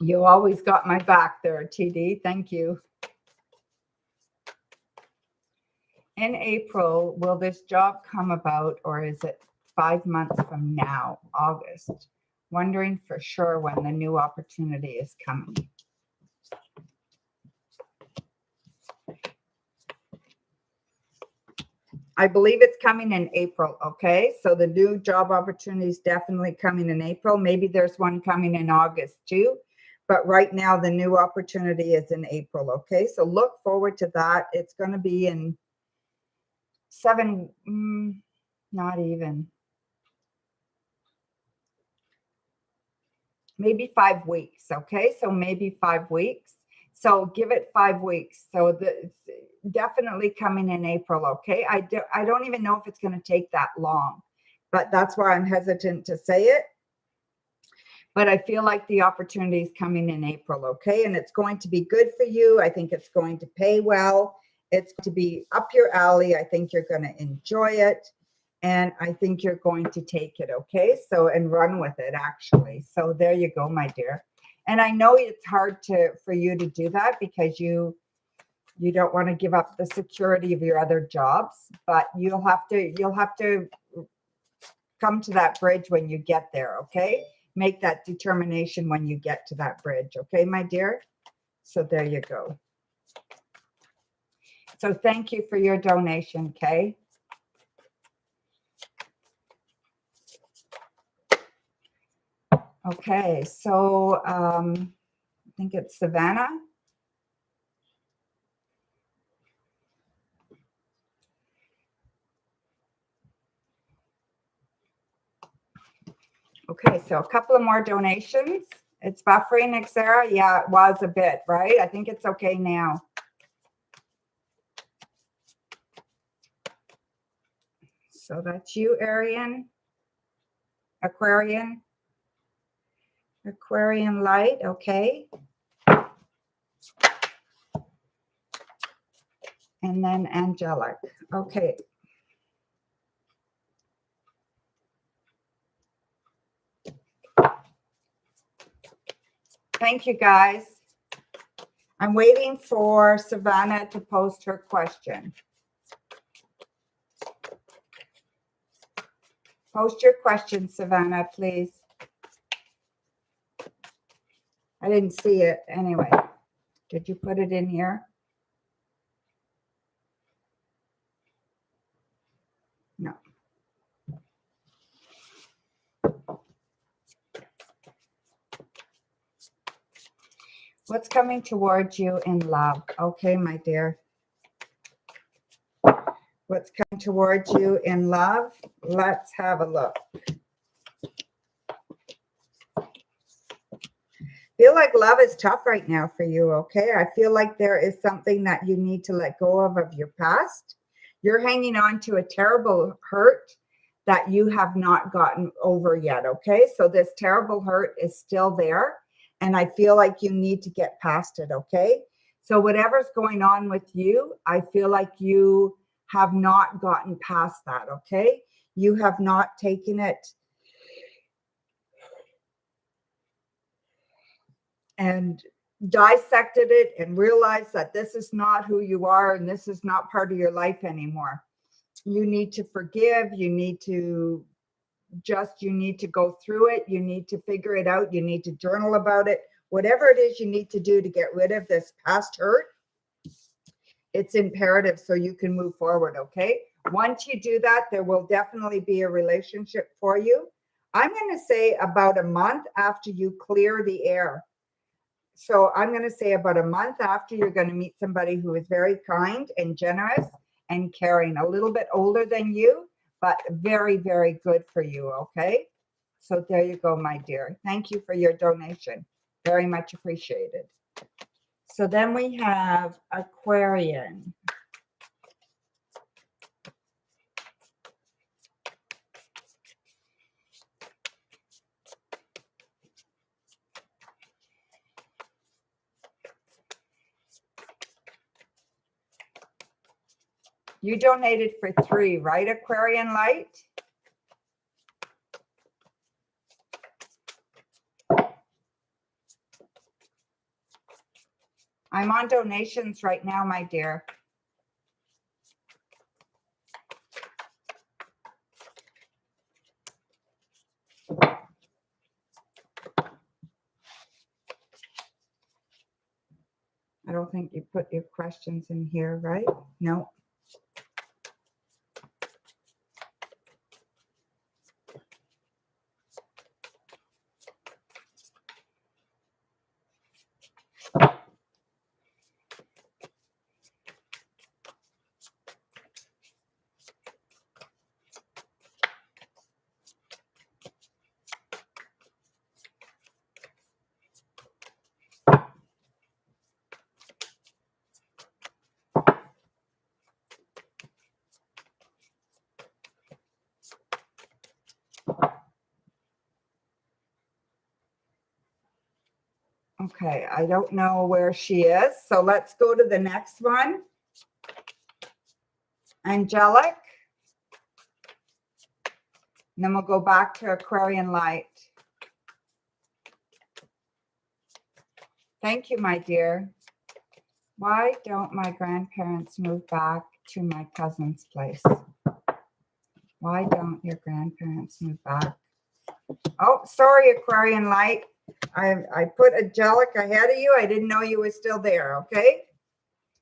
You always got my back there, TD. Thank you. In April, will this job come about, or is it 5 months from now, August? Wondering for sure when the new opportunity is coming. I believe it's coming in April, okay? So the new job opportunity is definitely coming in April. Maybe there's one coming in August too. But right now, the new opportunity is in April, okay? So look forward to that. It's going to be in not even. Maybe 5 weeks, okay? So maybe 5 weeks. So give it 5 weeks. So it's definitely coming in April, okay? I don't even know if it's going to take that long, but that's why I'm hesitant to say it. But I feel like the opportunity is coming in April, okay? And it's going to be good for you. I think it's going to pay well. It's going to be up your alley. I think you're going to enjoy it. And I think you're going to take it, okay? So, and run with it, actually. So there you go, my dear. And I know it's hard for you to do that because you don't want to give up the security of your other jobs, but you'll have to come to that bridge when you get there, okay? Make that determination when you get to that bridge, okay, my dear? So there you go. So thank you for your donation, okay? Okay, so I think it's Savannah. Okay, so a couple of more donations. It's buffering, Xera. Yeah, it was a bit, right? I think it's okay now. So that's you, Aquarian light, okay. And then Angelic, okay. Thank you, guys. I'm waiting for Savannah to post her question. Post your question, Savannah, please. I didn't see it anyway. Did you put it in here? No. What's coming towards you in love? Okay, my dear. What's coming towards you in love? Let's have a look. Feel like love is tough right now for you, okay? I feel like there is something that you need to let go of your past. You're hanging on to a terrible hurt that you have not gotten over yet, okay? So this terrible hurt is still there, and I feel like you need to get past it, okay? So whatever's going on with you, I feel like you have not gotten past that, okay? You have not taken it and dissected it and realized that this is not who you are and this is not part of your life anymore. You need to forgive. You need to go through it. You need to figure it out. You need to journal about it. Whatever it is you need to do to get rid of this past hurt, it's imperative so you can move forward, okay? Once you do that, there will definitely be a relationship for you. I'm going to say about a month after you clear the air. So I'm going to say about a month after, you're going to meet somebody who is very kind and generous and caring, a little bit older than you, but very, very good for you, okay? So there you go, my dear. Thank you for your donation. Very much appreciated. So then we have Aquarian. You donated for 3, right, Aquarian Light? I'm on donations right now, my dear. I don't think you put your questions in here, right? No. Okay, I don't know where she is. So let's go to the next one. Angelic. And then we'll go back to Aquarian light. Thank you, my dear. Why don't my grandparents move back to my cousin's place? Why don't your grandparents move back? Oh, sorry, Aquarian light. I put Angelic ahead of you. I didn't know you were still there, okay?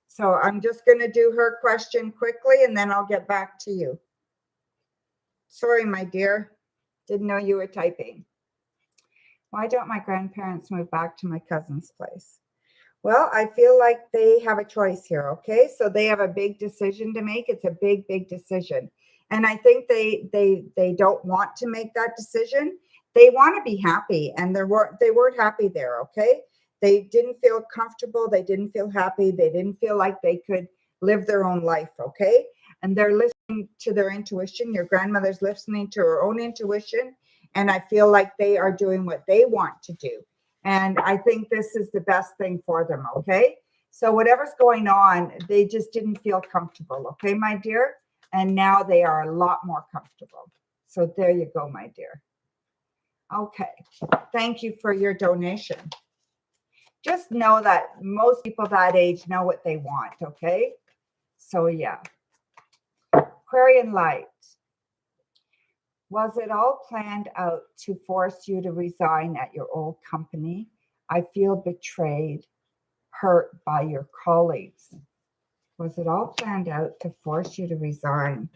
So I'm just going to do her question quickly, and then I'll get back to you. Sorry, my dear. Didn't know you were typing. Why don't my grandparents move back to my cousin's place? Well, I feel like they have a choice here, okay? So they have a big decision to make. It's a big, big decision. And I think they don't want to make that decision. They want to be happy, and they weren't happy there, okay? They didn't feel comfortable. They didn't feel happy. They didn't feel like they could live their own life, okay? And they're listening to their intuition. Your grandmother's listening to her own intuition, and I feel like they are doing what they want to do. And I think this is the best thing for them, okay? So whatever's going on, they just didn't feel comfortable, okay, my dear? And now they are a lot more comfortable. So there you go, my dear. Okay, thank you for your donation. Just know that most people that age know what they want, okay? So yeah. Aquarian light. Was it all planned out to force you to resign at your old company? I feel betrayed, hurt by your colleagues. Was it all planned out to force you to resign?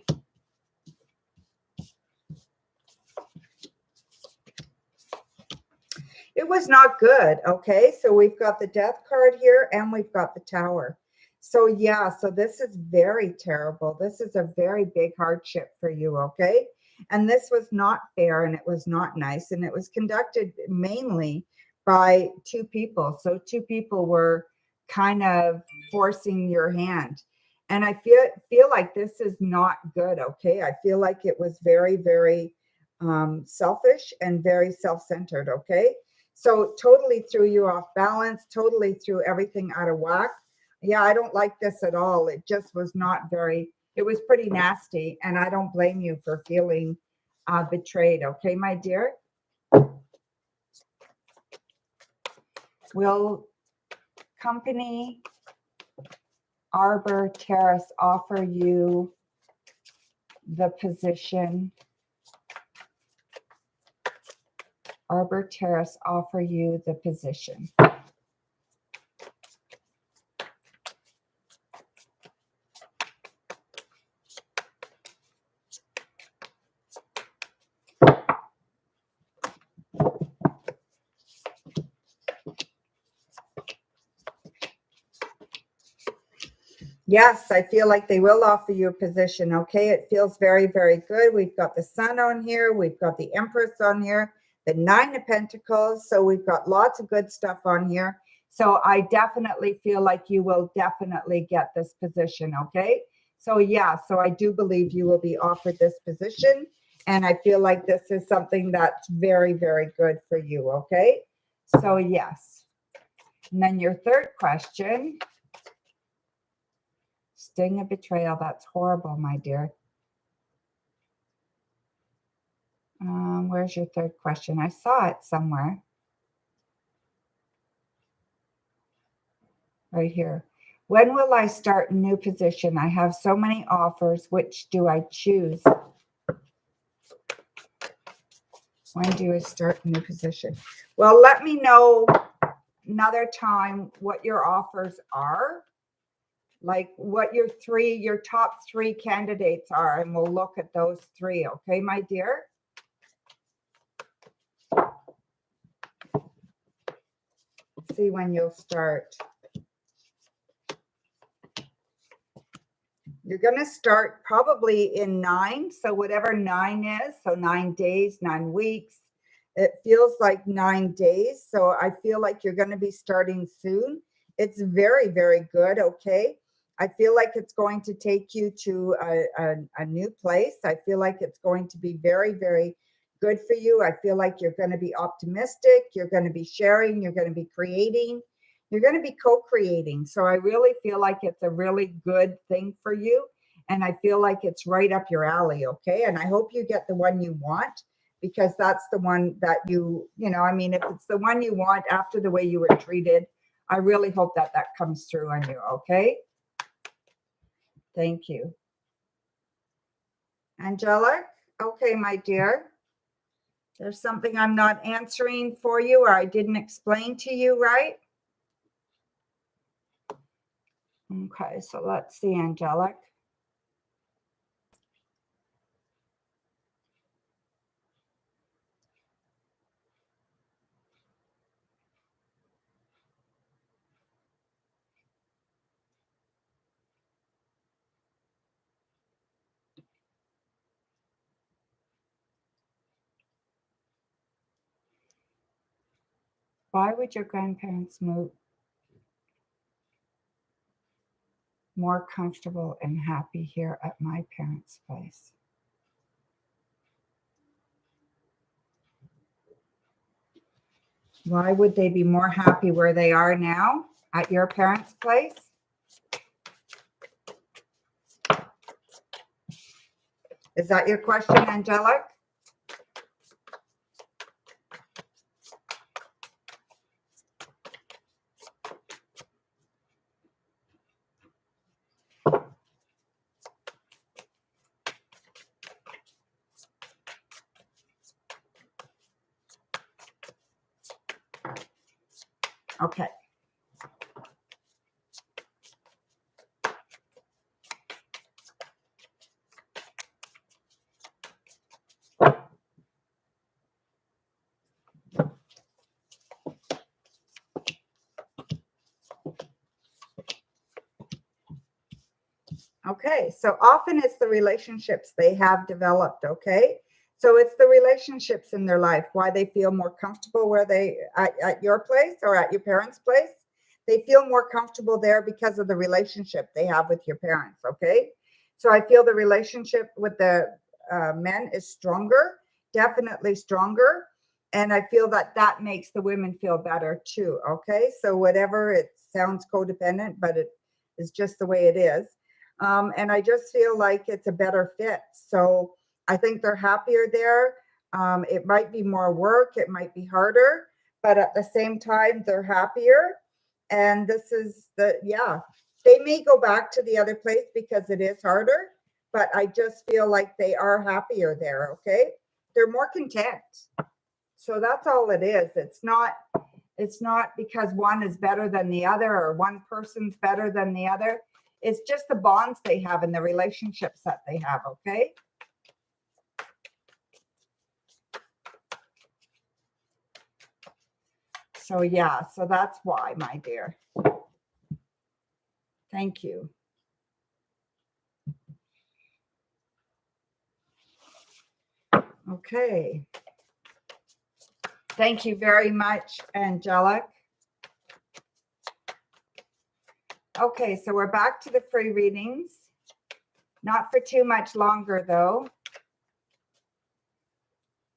It was not good, okay? So we've got the death card here and we've got the tower. So yeah, so this is very terrible. This is a very big hardship for you, okay? And this was not fair and it was not nice. And it was conducted mainly by two people. So two people were kind of forcing your hand. And I feel like this is not good, okay? I feel like it was very, very selfish and very self-centered, okay? So totally threw you off balance, totally threw everything out of whack. Yeah, I don't like this at all. It just was not very, it was pretty nasty. And I don't blame you for feeling betrayed. Okay, my dear? Will company Arbor Terrace offer you the position? Arbor Terrace offer you the position? Yes, I feel like they will offer you a position, okay? It feels very, very good. We've got the Sun on here. We've got the Empress on here, the Nine of Pentacles. So we've got lots of good stuff on here. So I definitely feel like you will definitely get this position, okay? So yeah, so I do believe you will be offered this position. And I feel like this is something that's very, very good for you, okay? So yes. And then your third question. Sting of betrayal. That's horrible, my dear. Where's your third question? I saw it somewhere. Right here. When will I start a new position? I have so many offers. Which do I choose? When do I start a new position? Well, let me know another time what your offers are. Like what your top three candidates are, and we'll look at those three. Okay, my dear? See when you'll start. You're going to start probably in 9. So whatever 9 is, so 9 days, 9 weeks, it feels like 9 days. So I feel like you're going to be starting soon. It's very, very good. Okay. I feel like it's going to take you to a new place. I feel like it's going to be very, very good for you. I feel like you're going to be optimistic. You're going to be sharing. You're going to be creating. You're going to be co-creating. So I really feel like it's a really good thing for you. And I feel like it's right up your alley. Okay. And I hope you get the one you want, because that's the one that I mean, if it's the one you want after the way you were treated, I really hope that that comes through on you. Okay. Thank you. Angelic. Okay, my dear. There's something I'm not answering for you, or I didn't explain to you, right? Okay, so let's see, Angelic. Why would your grandparents move more comfortable and happy here at my parents' place? Why would they be more happy where they are now at your parents' place? Is that your question, Angelic? Okay. Okay, so often it's the relationships they have developed, okay? So it's the relationships in their life, why they feel more comfortable where they at your place or at your parents' place. They feel more comfortable there because of the relationship they have with your parents, okay? So I feel the relationship with the men is stronger, definitely stronger. And I feel that that makes the women feel better too, okay? So whatever, it sounds codependent, but it is just the way it is. And I just feel like it's a better fit. So I think they're happier there. It might be more work, it might be harder, but at the same time, they're happier. And this is they may go back to the other place because it is harder, but I just feel like they are happier there. Okay. They're more content. So that's all it is. It's not because one is better than the other or one person's better than the other. It's just the bonds they have and the relationships that they have, okay? So yeah, so that's why, my dear. Thank you. Okay. Thank you very much, Angelic. Okay, so we're back to the free readings. Not for too much longer, though.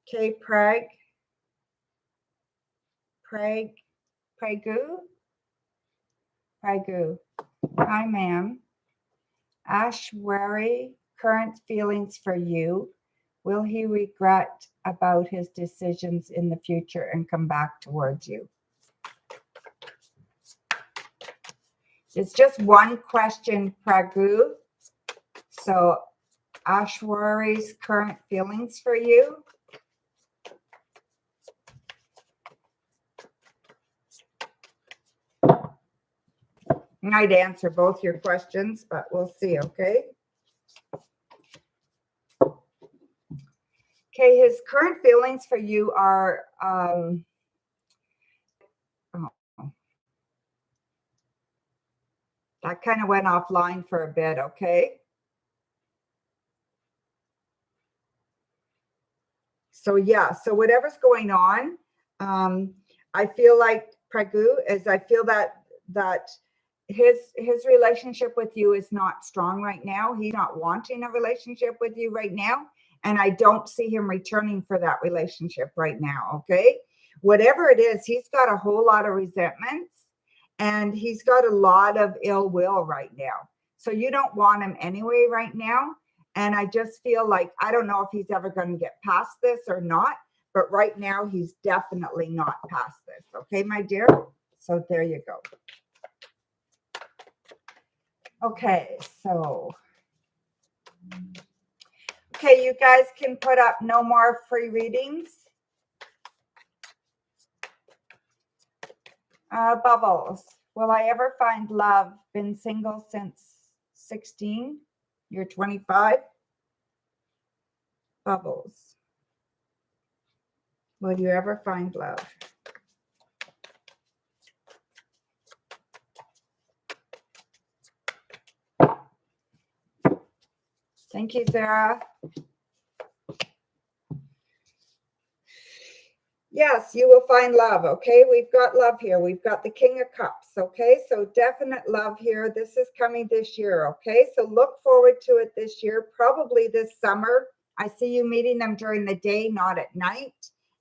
Okay, Pragu. Hi, ma'am. Ashwari, current feelings for you. Will he regret about his decisions in the future and come back towards you? It's just one question, Pragu. So Ashwari's current feelings for you. I'd answer both your questions, but we'll see, okay? Okay, his current feelings for you are that kind of went offline for a bit, okay? So yeah, so whatever's going on, I feel like Pragu is I feel that his relationship with you is not strong right now. He's not wanting a relationship with you right now. And I don't see him returning for that relationship right now, okay? Whatever it is, he's got a whole lot of resentments and he's got a lot of ill will right now. So you don't want him anyway right now. And I just feel like, I don't know if he's ever going to get past this or not, but right now he's definitely not past this. Okay, my dear? So there you go. Okay, so. Okay, you guys can put up no more free readings. Bubbles. Will I ever find love? Been single since 16. You're 25. Bubbles. Will you ever find love? Thank you, Sarah. Yes, you will find love, okay? We've got love here. We've got the King of Cups, okay? So definite love here. This is coming this year, okay? So look forward to it this year, probably this summer. I see you meeting them during the day, not at night.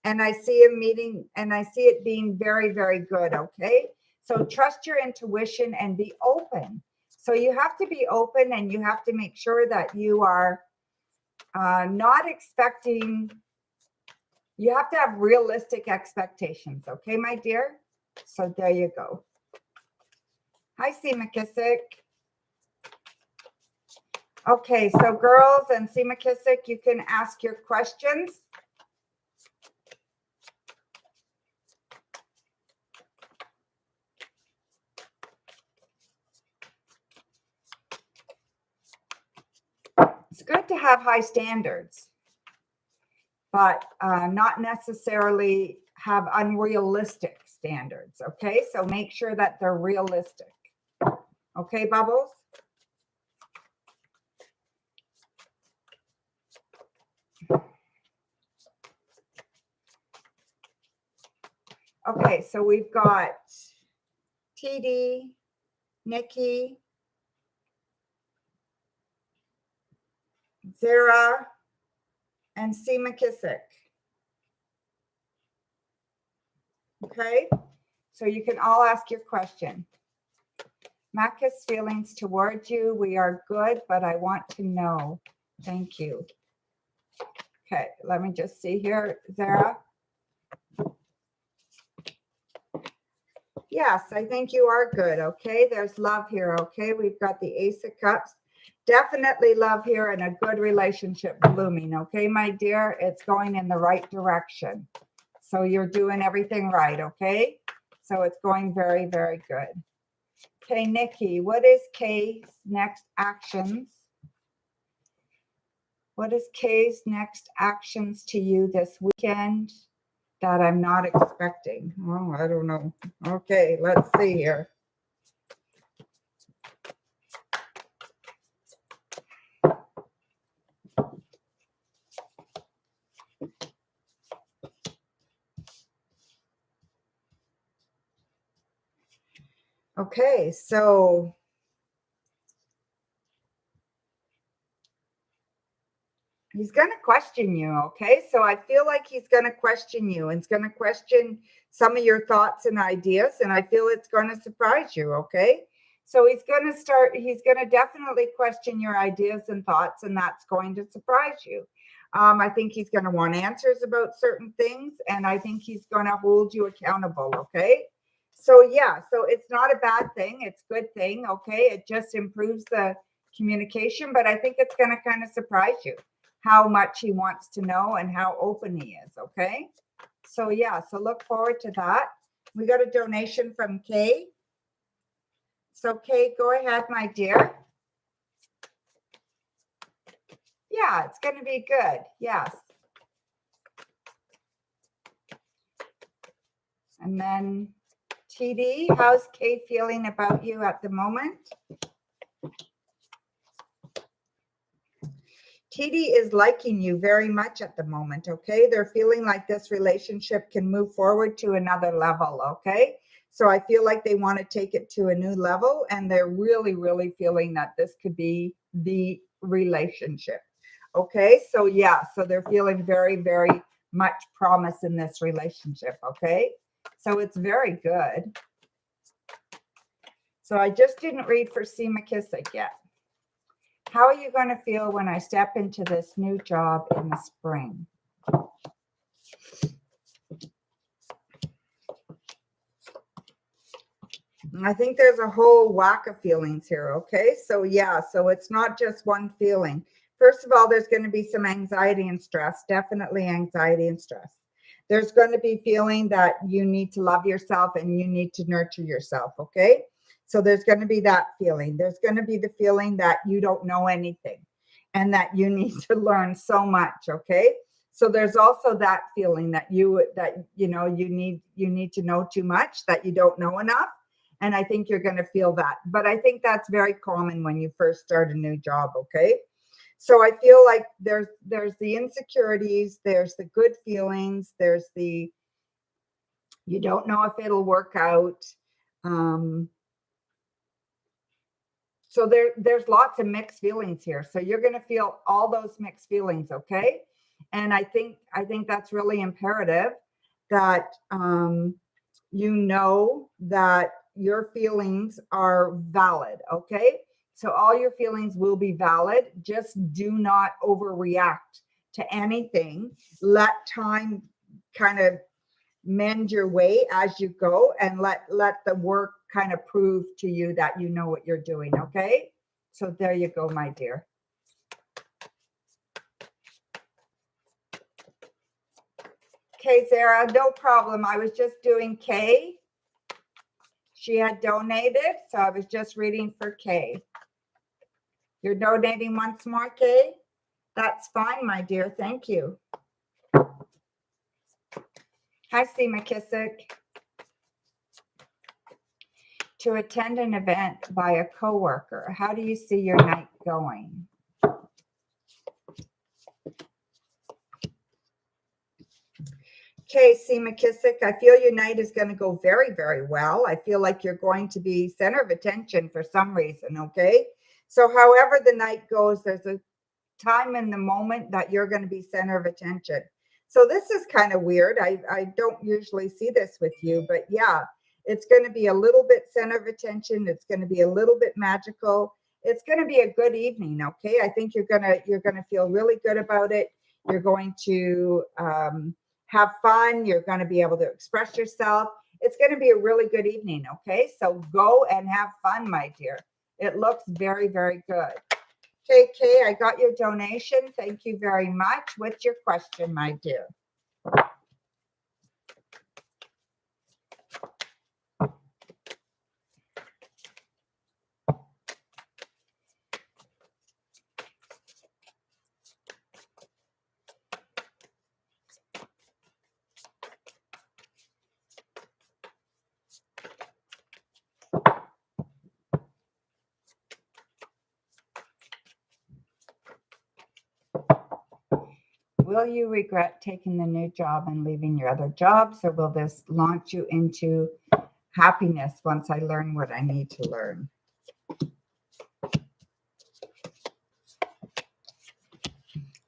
And I see him meeting, and I see it being very, very good, okay? So trust your intuition and be open. So you have to be open and you have to make sure that you are not expecting. You have to have realistic expectations. Okay, my dear? So there you go. Hi, C. McKissick. Okay, so girls and C. McKissick, you can ask your questions. It's good to have high standards, but not necessarily have unrealistic standards, okay? So make sure that they're realistic. Okay, Bubbles? Okay, so we've got TD, Nikki, Zara, and C. McKissick. Okay, so you can all ask your question. Mac's feelings towards you. We are good, but I want to know. Thank you. Okay, let me just see here, Zara. Yes, I think you are good. Okay, there's love here. Okay, we've got the Ace of Cups. Definitely love here and a good relationship blooming. Okay, my dear, it's going in the right direction. So you're doing everything right. Okay, so it's going very, very good. Okay, Nikki, what is Kay's next actions? What is Kay's next actions to you this weekend that I'm not expecting? Oh, I don't know. Okay, let's see here. Okay, so he's going to question you, okay? So I feel like he's going to question you and he's going to question some of your thoughts and ideas, and I feel it's going to surprise you, okay? So he's going to definitely question your ideas and thoughts, and that's going to surprise you. I think he's going to want answers about certain things, and I think he's going to hold you accountable, okay? So yeah, so it's not a bad thing. It's a good thing, okay? It just improves the communication, but I think it's going to kind of surprise you how much he wants to know and how open he is, okay? So yeah, so look forward to that. We got a donation from Kay. So Kay, go ahead, my dear. Yeah, it's going to be good. Yes. And then TD, how's Kay feeling about you at the moment? TD is liking you very much at the moment, okay? They're feeling like this relationship can move forward to another level, okay? So I feel like they want to take it to a new level, and they're really, really feeling that this could be the relationship. Okay, so yeah, so they're feeling very, very much promise in this relationship. Okay, so it's very good. So I just didn't read for C. McKissick yet. How are you going to feel when I step into this new job in the spring? I think there's a whole whack of feelings here. Okay, so yeah, so it's not just one feeling. First of all, there's going to be some anxiety and stress, definitely anxiety and stress. There's going to be feeling that you need to love yourself and you need to nurture yourself. Okay, so there's going to be that feeling. There's going to be the feeling that you don't know anything and that you need to learn so much. Okay, so there's also that feeling that you need to know too much, that you don't know enough. And I think you're going to feel that. But I think that's very common when you first start a new job, okay? So I feel like there's the insecurities, there's the good feelings, there's the you don't know if it'll work out. So there's lots of mixed feelings here. So you're going to feel all those mixed feelings, okay? And I think that's really imperative that you know that your feelings are valid, okay? So all your feelings will be valid. Just do not overreact to anything. Let time kind of mend your way as you go, and let the work kind of prove to you that you know what you're doing, okay? So there you go, my dear. Okay, Sarah, no problem. I was just doing Kay. She had donated, so I was just reading for Kay. You're donating once more, Kay? That's fine, my dear. Thank you. Hi, C. McKissick. To attend an event by a coworker, how do you see your night going? Okay, C. McKissick, I feel your night is going to go very, very well. I feel like you're going to be center of attention for some reason, okay? So however the night goes, there's a time in the moment that you're going to be center of attention. So this is kind of weird. I don't usually see this with you, but yeah, it's going to be a little bit center of attention. It's going to be a little bit magical. It's going to be a good evening, okay? I think you're going to feel really good about it. You're going to have fun. You're going to be able to express yourself. It's going to be a really good evening, okay? So go and have fun, my dear. It looks very, very good. KK, I got your donation. Thank you very much. What's your question, my dear? Will you regret taking the new job and leaving your other jobs, or will this launch you into happiness once I learn what I need to learn?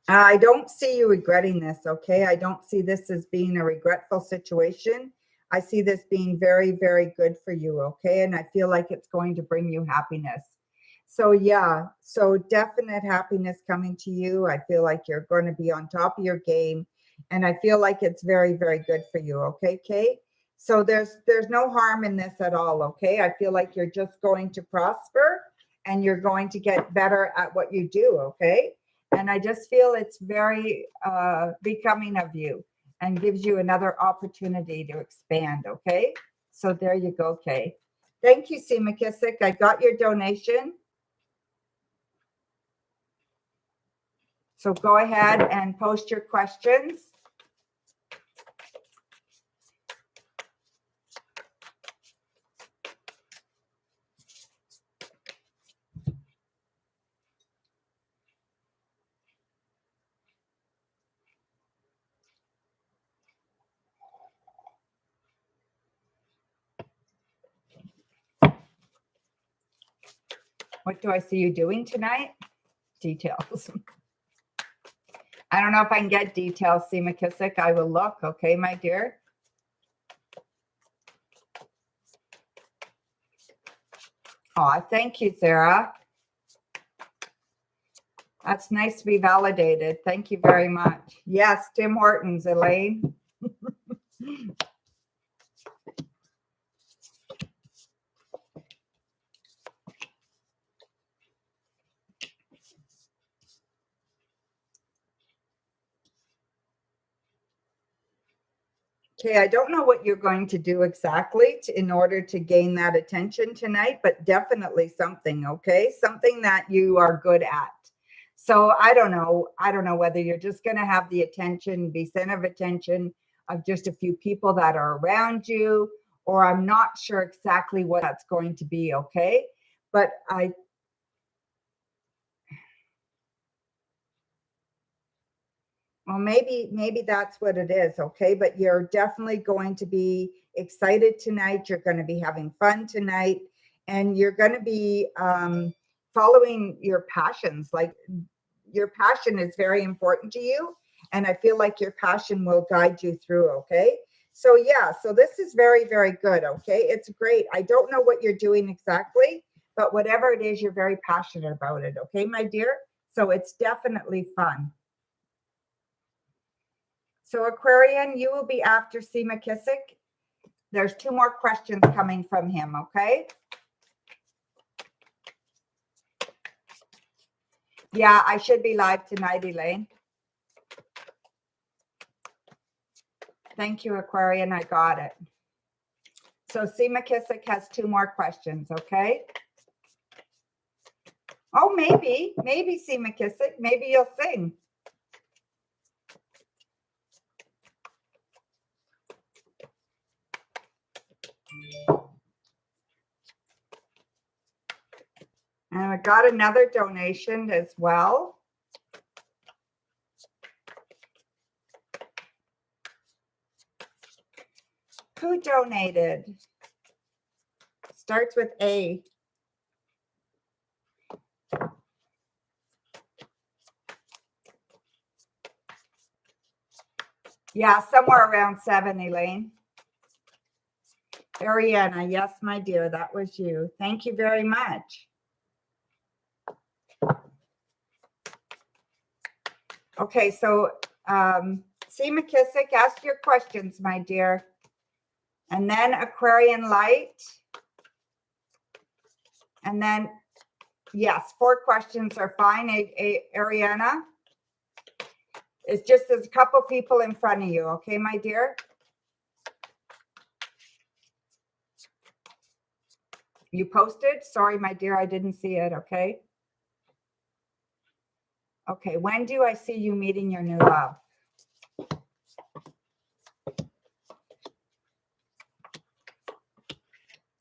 I don't see you regretting this, okay? I don't see this as being a regretful situation. I see this being very, very good for you, okay? And I feel like it's going to bring you happiness. So yeah, so definite happiness coming to you. I feel like you're going to be on top of your game, and I feel like it's very, very good for you, okay, Kate? So there's no harm in this at all, okay? I feel like you're just going to prosper and you're going to get better at what you do, okay? And I just feel it's very becoming of you and gives you another opportunity to expand, okay? So there you go, Kay. Thank you, C. McKissick. I got your donation. So go ahead and post your questions. What do I see you doing tonight? Details. I don't know if I can get details, see McKissick. I will look. Okay, my dear. Oh, thank you, Sarah. That's nice to be validated. Thank you very much. Yes, Tim Hortons, Elaine. Okay, I don't know what you're going to do exactly in order to gain that attention tonight, but definitely something, okay? Something that you are good at. So I don't know. I don't know whether you're just going to have the attention, be center of attention of just a few people that are around you, or I'm not sure exactly what that's going to be, okay? But well, maybe that's what it is, okay? But you're definitely going to be excited tonight. You're going to be having fun tonight, and you're going to be following your passions. Like your passion is very important to you, and I feel like your passion will guide you through, okay? So yeah, so this is very, very good, okay? It's great. I don't know what you're doing exactly, but whatever it is, you're very passionate about it, okay, my dear? So it's definitely fun. So Aquarian, you will be after C. McKissick. There's 2 more questions coming from him, okay? Yeah, I should be live tonight, Elaine. Thank you, Aquarian. I got it. So C. McKissick has 2 more questions, okay? Oh, maybe C. McKissick. Maybe you'll sing. And I got another donation as well. Who donated? Starts with A. Yeah, somewhere around 7, Elaine. Ariana, yes, my dear, that was you. Thank you very much. Okay, so C. McKissick, ask your questions, my dear. And then Aquarian Light. And then, yes, 4 questions are fine, Ariana. It's just there's a couple people in front of you, okay, my dear? You posted? Sorry, my dear, I didn't see it, okay? Okay, when do I see you meeting your new love?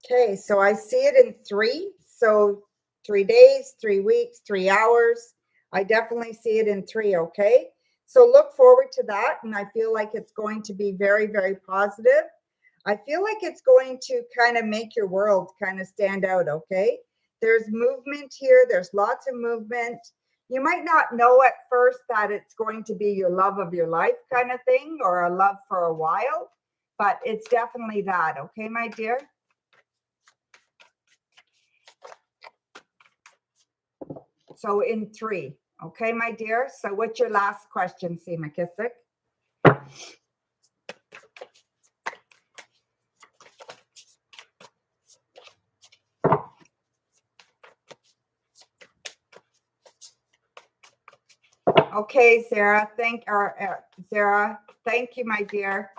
Okay, so I see it in 3. So 3 days, 3 weeks, 3 hours. I definitely see it in 3, okay? So look forward to that. And I feel like it's going to be very, very positive. I feel like it's going to kind of make your world kind of stand out, okay? There's movement here. There's lots of movement. You might not know at first that it's going to be your love of your life kind of thing or a love for a while, but it's definitely that, okay, my dear? So in 3, okay, my dear? So what's your last question, C. McKissick? Okay, Sarah, Sarah, thank you, my dear.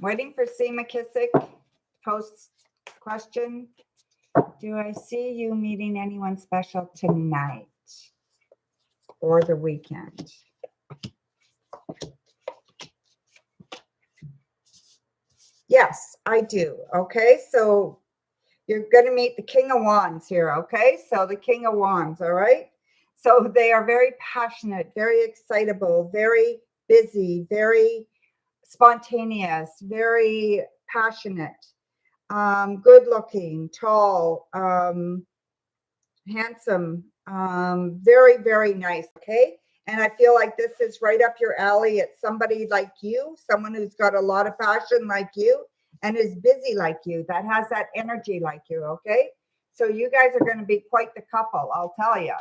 Waiting for C. McKissick. Post question. Do I see you meeting anyone special tonight or the weekend? Yes, I do. Okay, so You're going to meet the King of Wands here, okay? So the King of Wands, all right? So they are very passionate, very excitable, very busy, very spontaneous, very passionate, good looking, tall, handsome, very, very nice, okay? And I feel like this is right up your alley. It's somebody like you, someone who's got a lot of passion like you and is busy like you, that has that energy like you, okay? So you guys are going to be quite the couple, I'll tell you.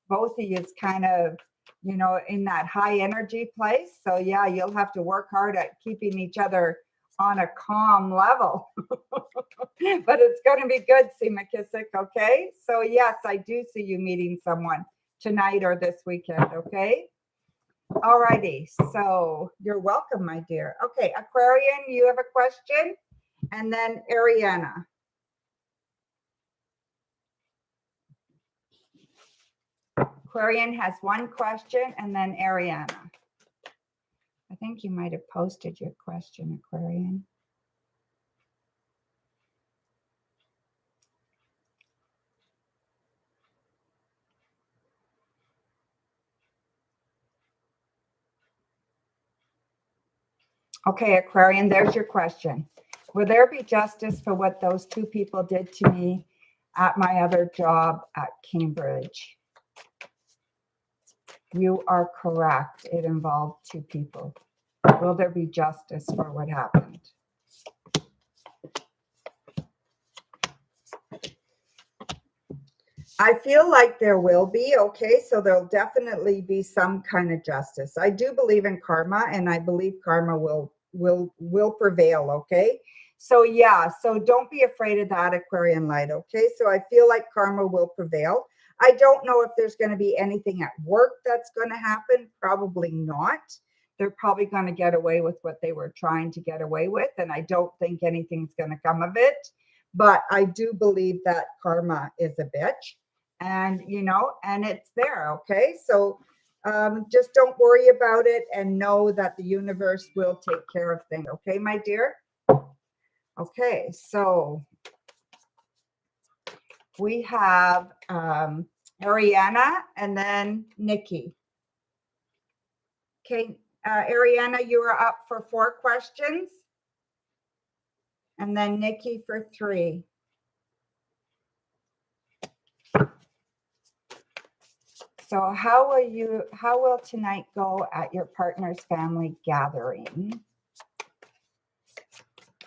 Both of you is kind of, you know, in that high energy place. So yeah, you'll have to work hard at keeping each other on a calm level. But it's going to be good, see McKissick, okay? So yes, I do see you meeting someone tonight or this weekend, okay? All righty, so you're welcome, my dear. Okay, Aquarian, you have a question? And then Ariana. Aquarian has one question, and then Ariana. I think you might have posted your question, Aquarian. Okay, Aquarian, there's your question. Will there be justice for what those two people did to me at my other job at Cambridge? You are correct. It involved two people. Will there be justice for what happened? I feel like there will be, okay? So there'll definitely be some kind of justice. I do believe in karma, and I believe karma will prevail, okay? So yeah, so don't be afraid of that, Aquarian light, okay? So I feel like karma will prevail. I don't know if there's going to be anything at work that's going to happen. Probably not. They're probably going to get away with what they were trying to get away with, and I don't think anything's going to come of it. But I do believe that karma is a bitch, and you know, and it's there, okay? So just don't worry about it and know that the universe will take care of things, okay, my dear? Okay, so we have Ariana and then Nikki. Okay, Ariana, you are up for 4 questions, and then Nikki for 3. So how will tonight go at your partner's family gathering?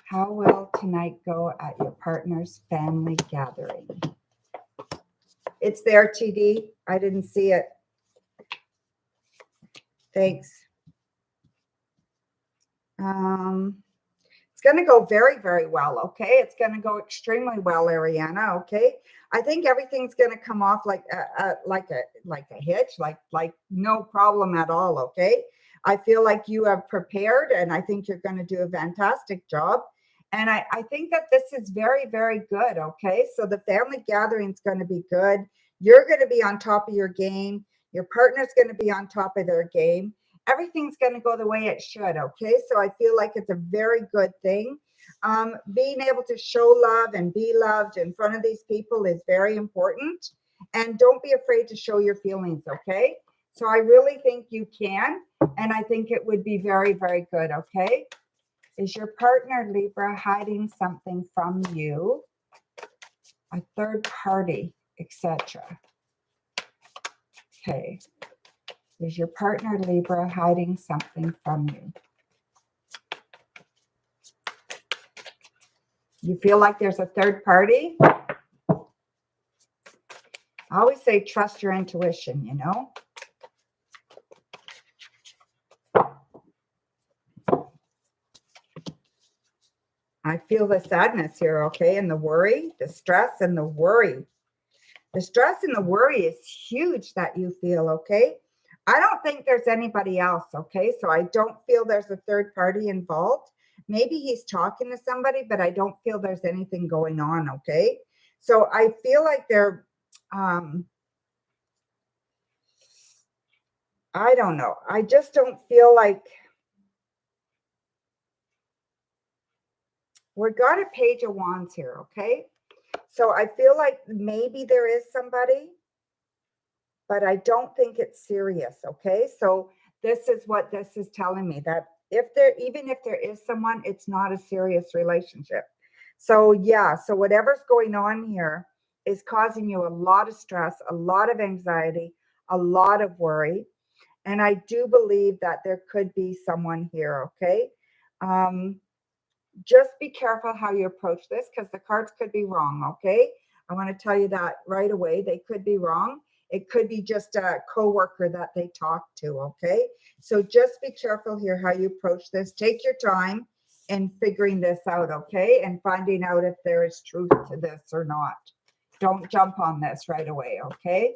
How will tonight go at your partner's family gathering? It's there, TD. I didn't see it. Thanks. It's going to go very, very well, okay? It's going to go extremely well, Ariana, okay? I think everything's going to come off like a hitch, like no problem at all, okay? I feel like you have prepared, and I think you're going to do a fantastic job. And I think that this is very, very good, okay? So the family gathering is going to be good. You're going to be on top of your game. Your partner's going to be on top of their game. Everything's going to go the way it should, okay? So I feel like it's a very good thing. Being able to show love and be loved in front of these people is very important. And don't be afraid to show your feelings, okay? So I really think you can, and I think it would be very, very good, okay? Is your partner, Libra, hiding something from you? A third party, etc. Okay. Is your partner, Libra, hiding something from you? You feel like there's a third party? I always say trust your intuition, you know? I feel the sadness here, okay? And the worry, the stress and the worry. The stress and the worry is huge that you feel, okay? I don't think there's anybody else, okay? So I don't feel there's a third party involved. Maybe he's talking to somebody, but I don't feel there's anything going on, okay? So I feel like they're, I don't know. I just don't feel like, we've got a Page of Wands here, okay? So I feel like maybe there is somebody, but I don't think it's serious. Okay. So this is what this is telling me, that even if there is someone, it's not a serious relationship. So yeah. So whatever's going on here is causing you a lot of stress, a lot of anxiety, a lot of worry. And I do believe that there could be someone here. Okay. Um, just be careful how you approach this, because the cards could be wrong. Okay. I want to tell you that right away. They could be wrong. It could be just a coworker that they talk to. Okay. So just be careful here how you approach this. Take your time in figuring this out. Okay. And finding out if there is truth to this or not. Don't jump on this right away. Okay.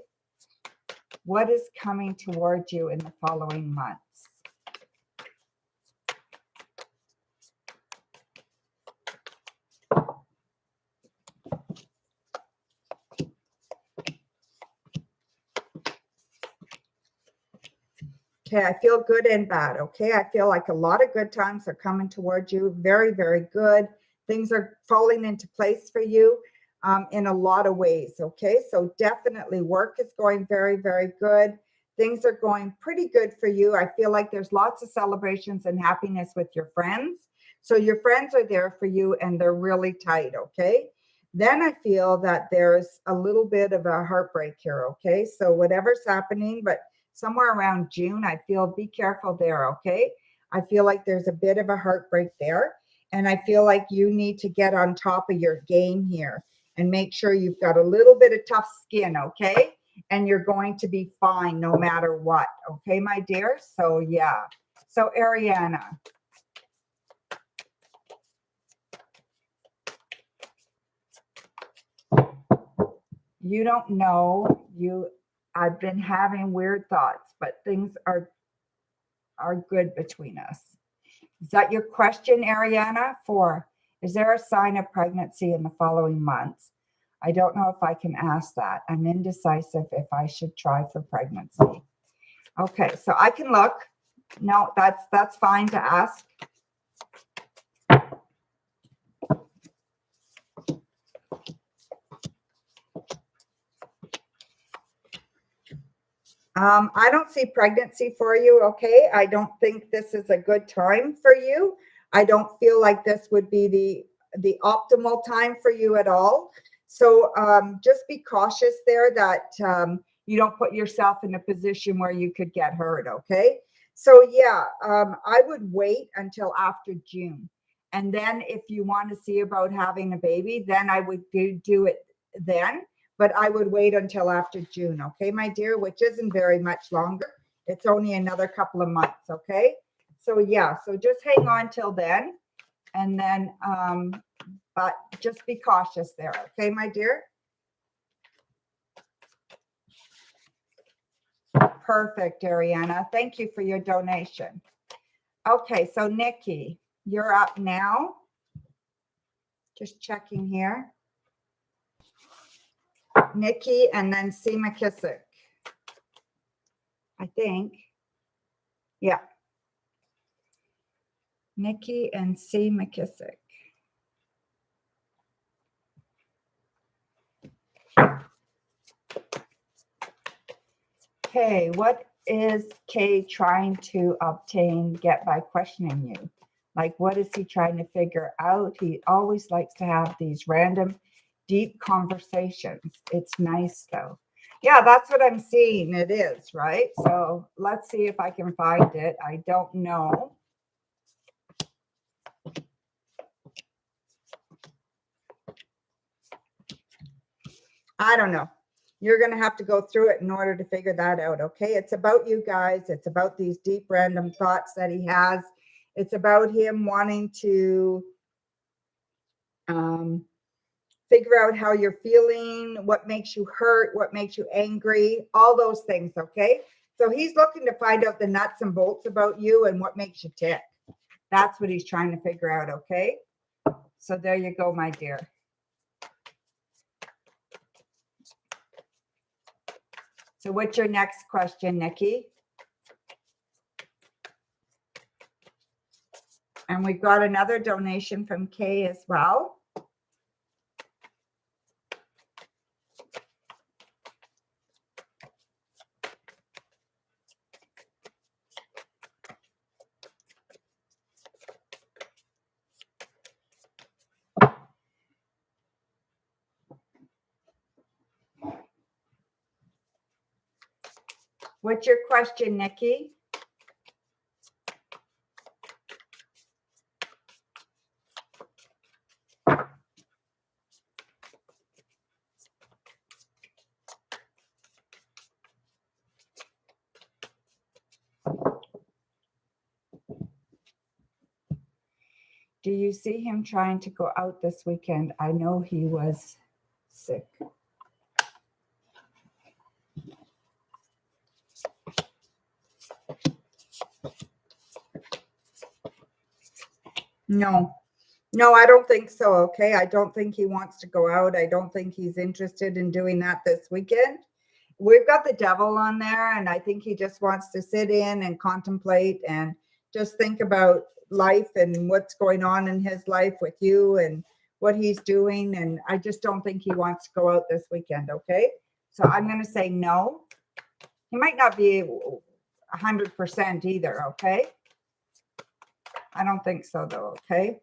What is coming towards you in the following months? Okay, I feel good and bad. Okay, I feel like a lot of good times are coming towards you. Very, very good. Things are falling into place for you in a lot of ways. Okay, so definitely work is going very, very good. Things are going pretty good for you. I feel like there's lots of celebrations and happiness with your friends. So your friends are there for you and they're really tight. Okay. Then I feel that there's a little bit of a heartbreak here. Okay, so whatever's happening, but somewhere around June, I feel be careful there. Okay. I feel like there's a bit of a heartbreak there. And I feel like you need to get on top of your game here and make sure you've got a little bit of tough skin. Okay. And you're going to be fine no matter what. Okay, my dear. So, yeah. So, Ariana. You don't know. I've been having weird thoughts, but things are good between us. Is that your question, Ariana? 4, is there a sign of pregnancy in the following months? I don't know if I can ask that. I'm indecisive if I should try for pregnancy. Okay, so I can look. No, that's fine to ask. I don't see pregnancy for you. Okay, I don't think this is a good time for you. I don't feel like this would be the optimal time for you at all. So just be cautious there that you don't put yourself in a position where you could get hurt. Okay, so yeah, I would wait until after June, and then if you want to see about having a baby, then I would do it then, but I would wait until after June. Okay, my dear, which isn't very much longer. It's only another couple of months. Okay. So yeah, so just hang on till then. And then, but just be cautious there. Okay, my dear. Perfect, Ariana. Thank you for your donation. Okay, so Nikki, you're up now. Just checking here. Nikki and then C. McKissick. I think. Yeah. Nikki and C. McKissick. Okay, what is Kay trying to get by questioning you? Like, what is he trying to figure out? He always likes to have these random, deep conversations. It's nice, though. Yeah, that's what I'm seeing. It is, right? So let's see if I can find it. I don't know. I don't know. You're going to have to go through it in order to figure that out. Okay. It's about you guys. It's about these deep random thoughts that he has. It's about him wanting to figure out how you're feeling, what makes you hurt, what makes you angry, all those things. Okay. So he's looking to find out the nuts and bolts about you and what makes you tick. That's what he's trying to figure out. Okay. So there you go, my dear. So what's your next question, Nikki? And we've got another donation from Kay as well. What's your question, Nikki? Do you see him trying to go out this weekend? I know he was sick. No, I don't think so. Okay. I don't think he wants to go out. I don't think he's interested in doing that this weekend. We've got the devil on there, and I think he just wants to sit in and contemplate and just think about life and what's going on in his life with you and what he's doing. And I just don't think he wants to go out this weekend. Okay. So I'm going to say no. He might not be 100% either. Okay. I don't think so though. Okay.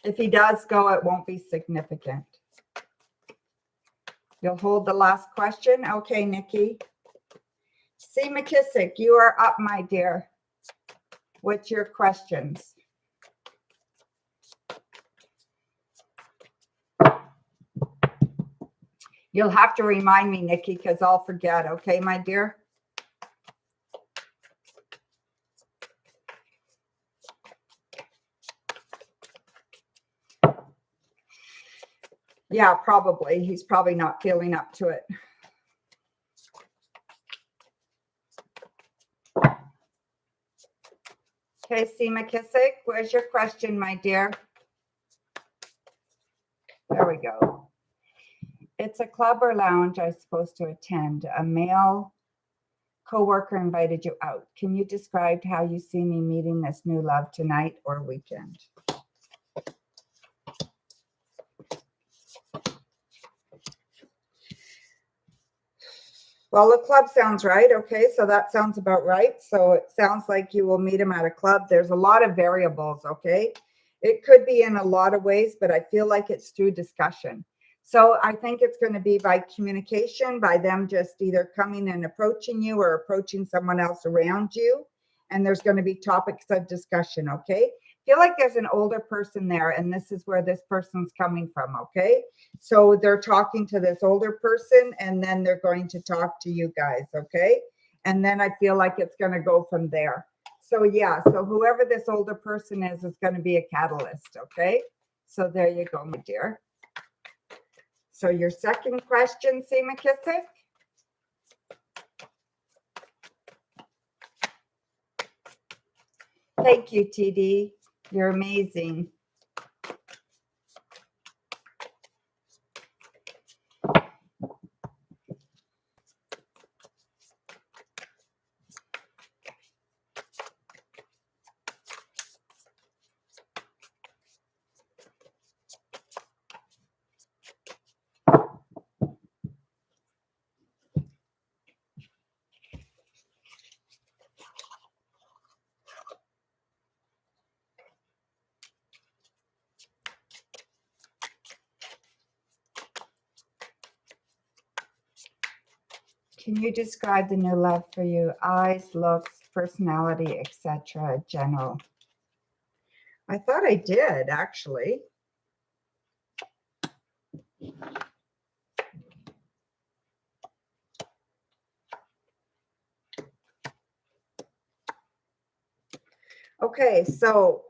If he does go, it won't be significant. You'll hold the last question. Okay, Nikki. C. McKissick, you are up, my dear. What's your questions? You'll have to remind me, Nikki, because I'll forget. Okay, my dear? Yeah, probably. He's probably not feeling up to it. Okay, C. McKissick, where's your question, my dear? There we go. It's a club or lounge I'm supposed to attend. A male coworker invited you out. Can you describe how you see me meeting this new love tonight or weekend? Well, the club sounds right. Okay, so that sounds about right. So it sounds like you will meet him at a club. There's a lot of variables, okay? It could be in a lot of ways, but I feel like it's through discussion. So I think it's going to be by communication, by them just either coming and approaching you or approaching someone else around you. And there's going to be topics of discussion, okay? Feel like there's an older person there, and this is where this person's coming from, okay? So they're talking to this older person, and then they're going to talk to you guys, okay? And then I feel like it's going to go from there. So yeah, so whoever this older person is going to be a catalyst, okay? So there you go, my dear. So your second question, C. McKissick? Thank you, TD. You're amazing. Can you describe the new love for you? Eyes, looks, personality, etc. General. I thought I did, actually. Okay, so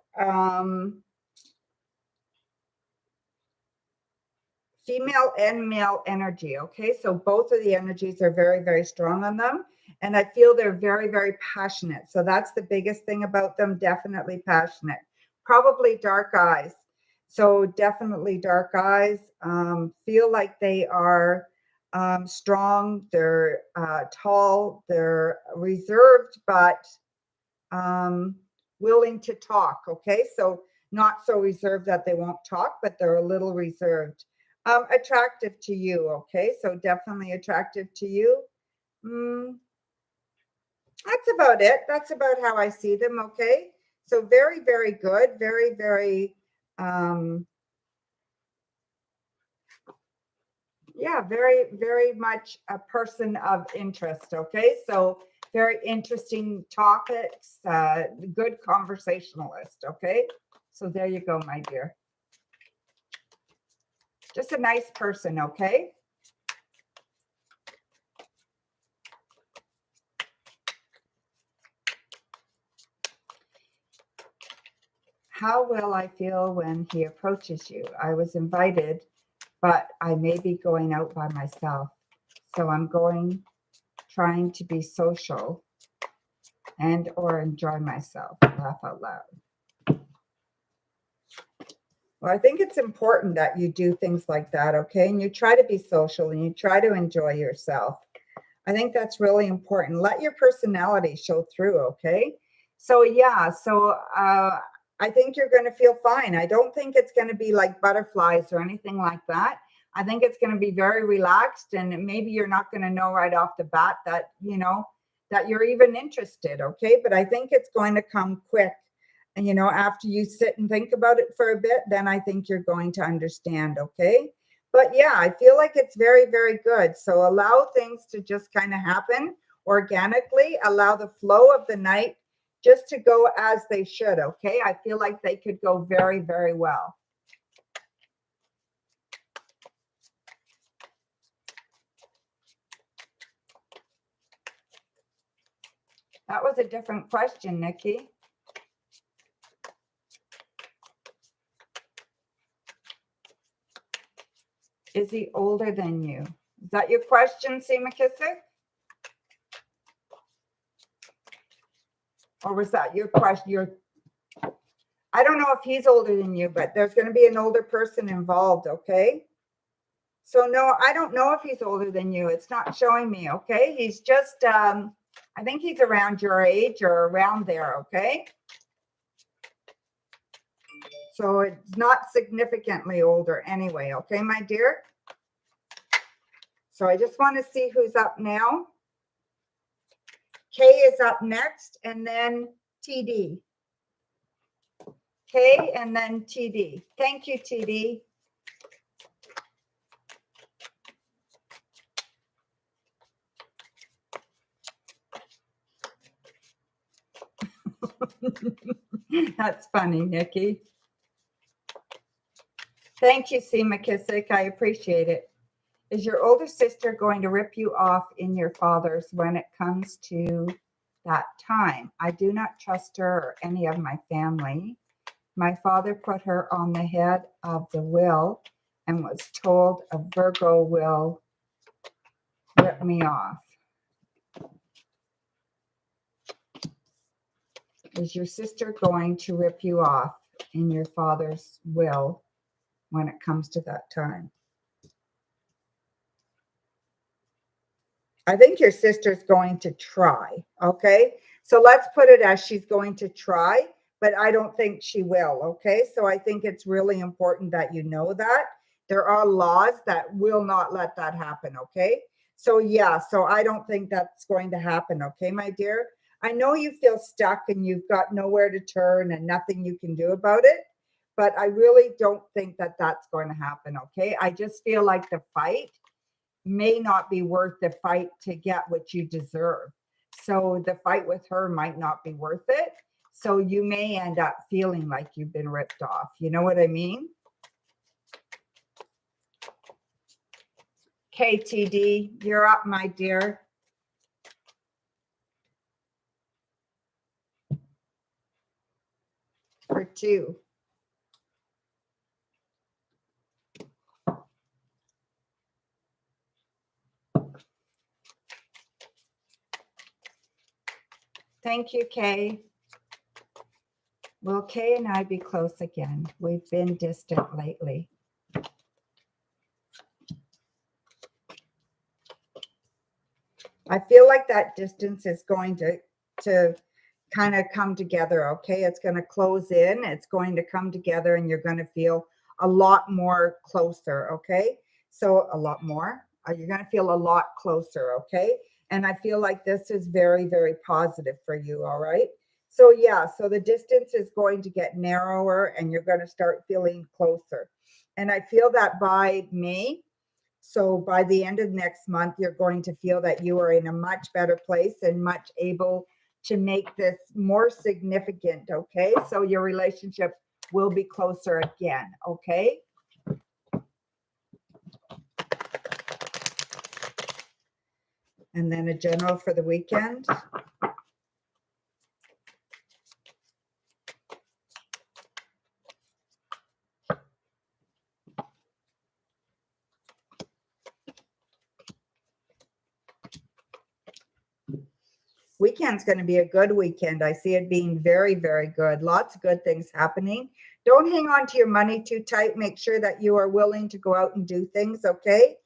female and male energy. Okay, so both of the energies are very, very strong on them. And I feel they're very, very passionate. So that's the biggest thing about them. Definitely passionate. Probably dark eyes. So definitely dark eyes. Feel like they are strong. They're tall. They're reserved, but willing to talk. Okay, so not so reserved that they won't talk, but they're a little reserved. Attractive to you. Okay, so definitely attractive to you. That's about it. That's about how I see them. Okay, so very, very good. Very, very Yeah, very, very much a person of interest. Okay, so very interesting topics, good conversationalist. Okay, so there you go, my dear. Just a nice person. Okay. How will I feel when he approaches you? I was invited, but I may be going out by myself. So I'm trying to be social and or enjoy myself. Laugh out loud. Well, I think it's important that you do things like that, okay? And you try to be social and you try to enjoy yourself. I think that's really important. Let your personality show through, okay? So yeah, I think you're going to feel fine. I don't think it's going to be like butterflies or anything like that. I think it's going to be very relaxed, and maybe you're not going to know right off the bat that, that you're even interested, okay? But I think it's going to come quick. And, after you sit and think about it for a bit, then I think you're going to understand, okay? But yeah, I feel like it's very, very good. So allow things to just kind of happen organically. Allow the flow of the night just to go as they should, okay? I feel like they could go very, very well. That was a different question, Nikki. Is he older than you? Is that your question, C. McKissick? Or was that your question? I don't know if he's older than you, but there's going to be an older person involved, okay? So no, I don't know if he's older than you. It's not showing me, okay? He's just, I think he's around your age or around there, okay? So it's not significantly older anyway, okay, my dear? So I just want to see who's up now. Kay is up next, and then TD. Kay and then TD. Thank you, TD. That's funny, Nikki. Thank you, C. McKissick. I appreciate it. Is your older sister going to rip you off in your father's when it comes to that time? I do not trust her or any of my family. My father put her on the head of the will and was told a Virgo will rip me off. Is your sister going to rip you off in your father's will when it comes to that time? I think your sister's going to try, okay? So let's put it as she's going to try, but I don't think she will, okay? So I think it's really important that you know that. There are laws that will not let that happen, okay? So yeah, so I don't think that's going to happen, okay, my dear? I know you feel stuck and you've got nowhere to turn and nothing you can do about it, but I really don't think that that's going to happen, okay? I just feel like the fight may not be worth the fight to get what you deserve. So the fight with her might not be worth it. So you may end up feeling like you've been ripped off. You know what I mean? KTD, you're up, my dear. For 2. Thank you, Kay. Will Kay and I be close again? We've been distant lately. I feel like that distance is going to kind of come together, okay? It's going to close in, it's going to come together, and you're going to feel a lot more closer, okay? So a lot more. You're going to feel a lot closer, okay? And I feel like this is very, very positive for you, all right? So yeah, so the distance is going to get narrower and you're going to start feeling closer. And I feel that by May, So by the end of next month, you're going to feel that you are in a much better place and much able to make this more significant, okay? So your relationship will be closer again, okay? And then a general for the weekend. Weekend's going to be a good weekend. I see it being very, very good. Lots of good things happening. Don't hang on to your money too tight. Make sure that you are willing to go out and do things, okay?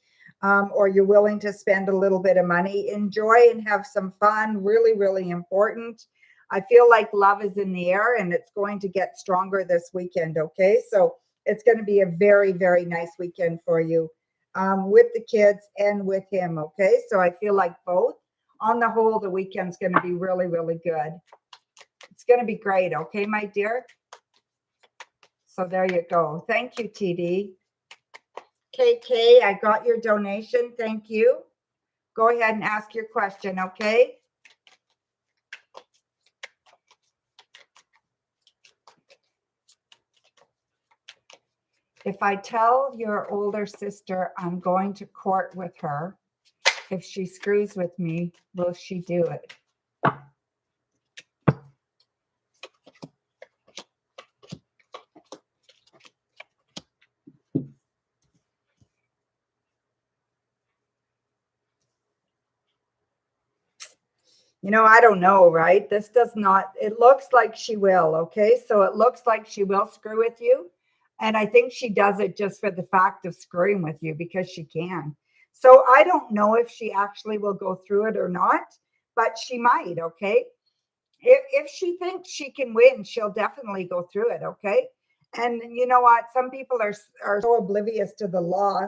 Or you're willing to spend a little bit of money. Enjoy and have some fun. Really, really important. I feel like love is in the air and it's going to get stronger this weekend, okay? So it's going to be a very, very nice weekend for you with the kids and with him, okay? So I feel like both. On the whole, the weekend's going to be really, really good. It's going to be great. Okay, my dear? So there you go. Thank you, TD. KK, I got your donation. Thank you. Go ahead and ask your question, okay? If I tell your older sister I'm going to court with her, if she screws with me, will she do it? You know, I don't know, right? This does not, it looks like she will, okay? So it looks like she will screw with you. And I think she does it just for the fact of screwing with you because she can. So I don't know if she actually will go through it or not, but she might, okay? If she thinks she can win, she'll definitely go through it, okay? And you know what? Some people are so oblivious to the law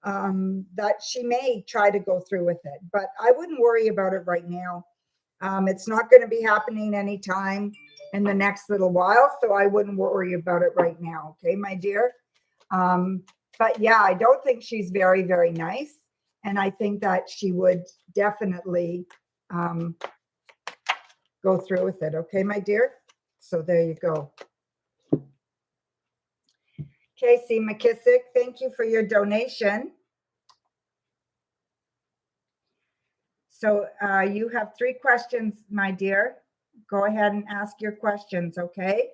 that she may try to go through with it, but I wouldn't worry about it right now. It's not going to be happening anytime in the next little while, so I wouldn't worry about it right now. Okay, my dear. But yeah, I don't think she's very, very nice. And I think that she would definitely go through with it. Okay, my dear. So there you go. Casey McKissick, thank you for your donation. So you have 3 questions, my dear. Go ahead and ask your questions, okay?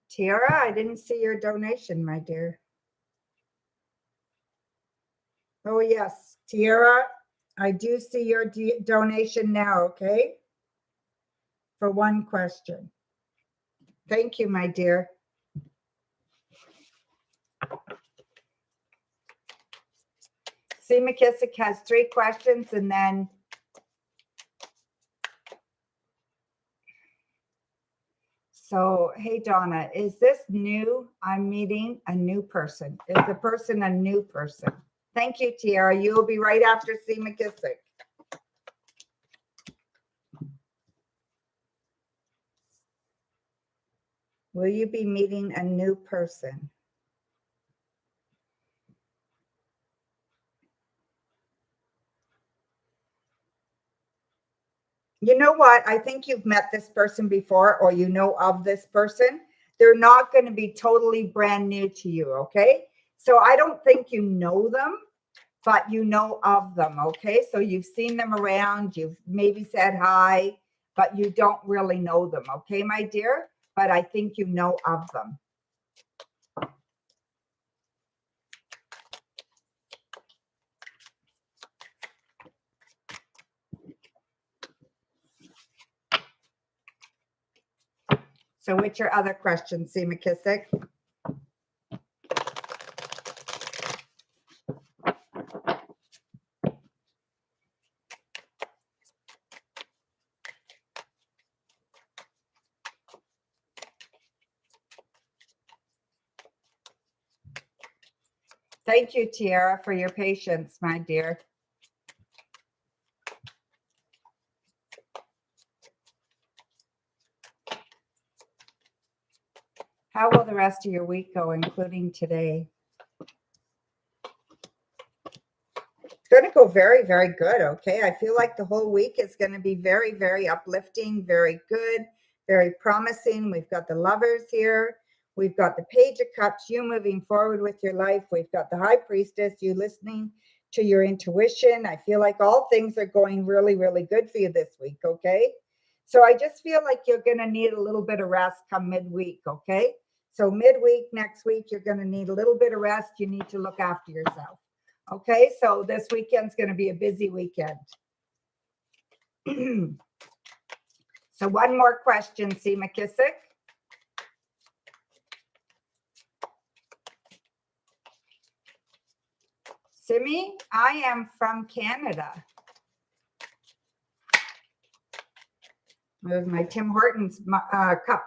Tiara, I didn't see your donation, my dear. Oh, yes. Tiara, I do see your donation now, okay? For 1 question. Thank you, my dear. C. McKissick has 3 questions and then so, hey, Donna, is this new? I'm meeting a new person. Is the person a new person? Thank you, Tiara. You will be right after C. McKissick. Will you be meeting a new person? You know what? I think you've met this person before or you know of this person. They're not going to be totally brand new to you, okay? So I don't think you know them, but you know of them, okay? So you've seen them around, you've maybe said hi, but you don't really know them, okay, my dear? But I think you know of them. So what's your other question, C. McKissick? Thank you, Tiara, for your patience, my dear. How will the rest of your week go, including today? It's going to go very, very good, okay? I feel like the whole week is going to be very, very uplifting, very good, very promising. We've got the Lovers here. We've got the Page of Cups, you moving forward with your life. We've got the High Priestess, you listening to your intuition. I feel like all things are going really, really good for you this week, okay? So I just feel like you're going to need a little bit of rest come midweek, okay? So midweek, next week, you're going to need a little bit of rest. You need to look after yourself. Okay, so this weekend's going to be a busy weekend. So one more question, C. McKissick. Simi, I am from Canada. There's my Tim Hortons cup.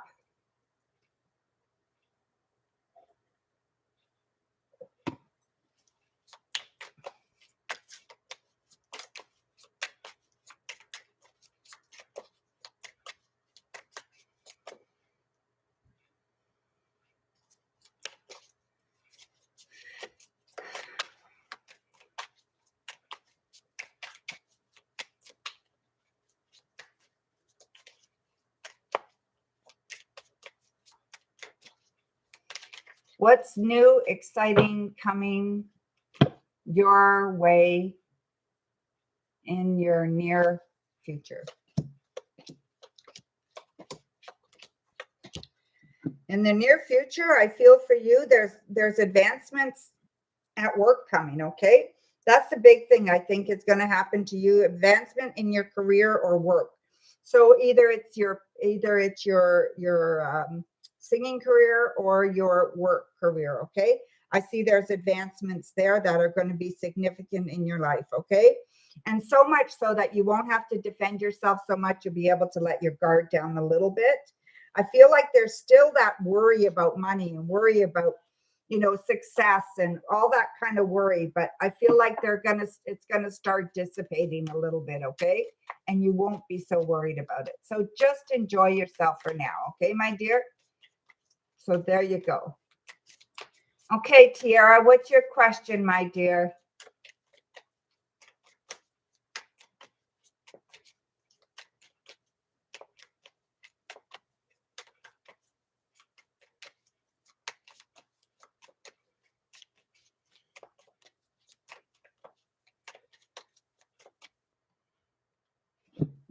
What's new, exciting, coming your way in your near future? In the near future, I feel for you, there's advancements at work coming, okay? That's the big thing I think is going to happen to you, advancement in your career or work. So either it's your singing career or your work career, okay? I see there's advancements there that are going to be significant in your life, okay? And so much so that you won't have to defend yourself so much, you'll be able to let your guard down a little bit. I feel like there's still that worry about money and worry about, success and all that kind of worry, but I feel like it's gonna start dissipating a little bit, okay? And you won't be so worried about it. So just enjoy yourself for now, okay, my dear? So there you go. Okay, Tiara, what's your question, my dear?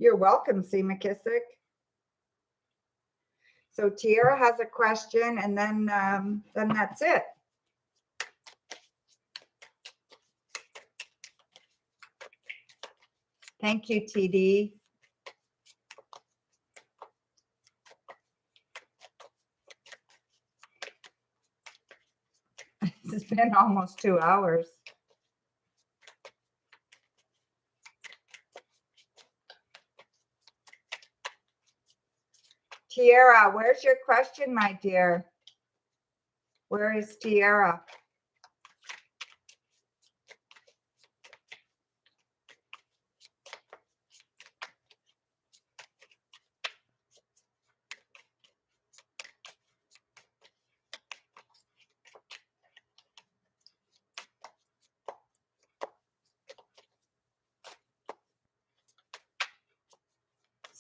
You're welcome, C. McKissick. So Tiara has a question, and then that's it. Thank you, TD. It's been almost 2 hours. Tiara, where's your question, my dear? Where is Tiara?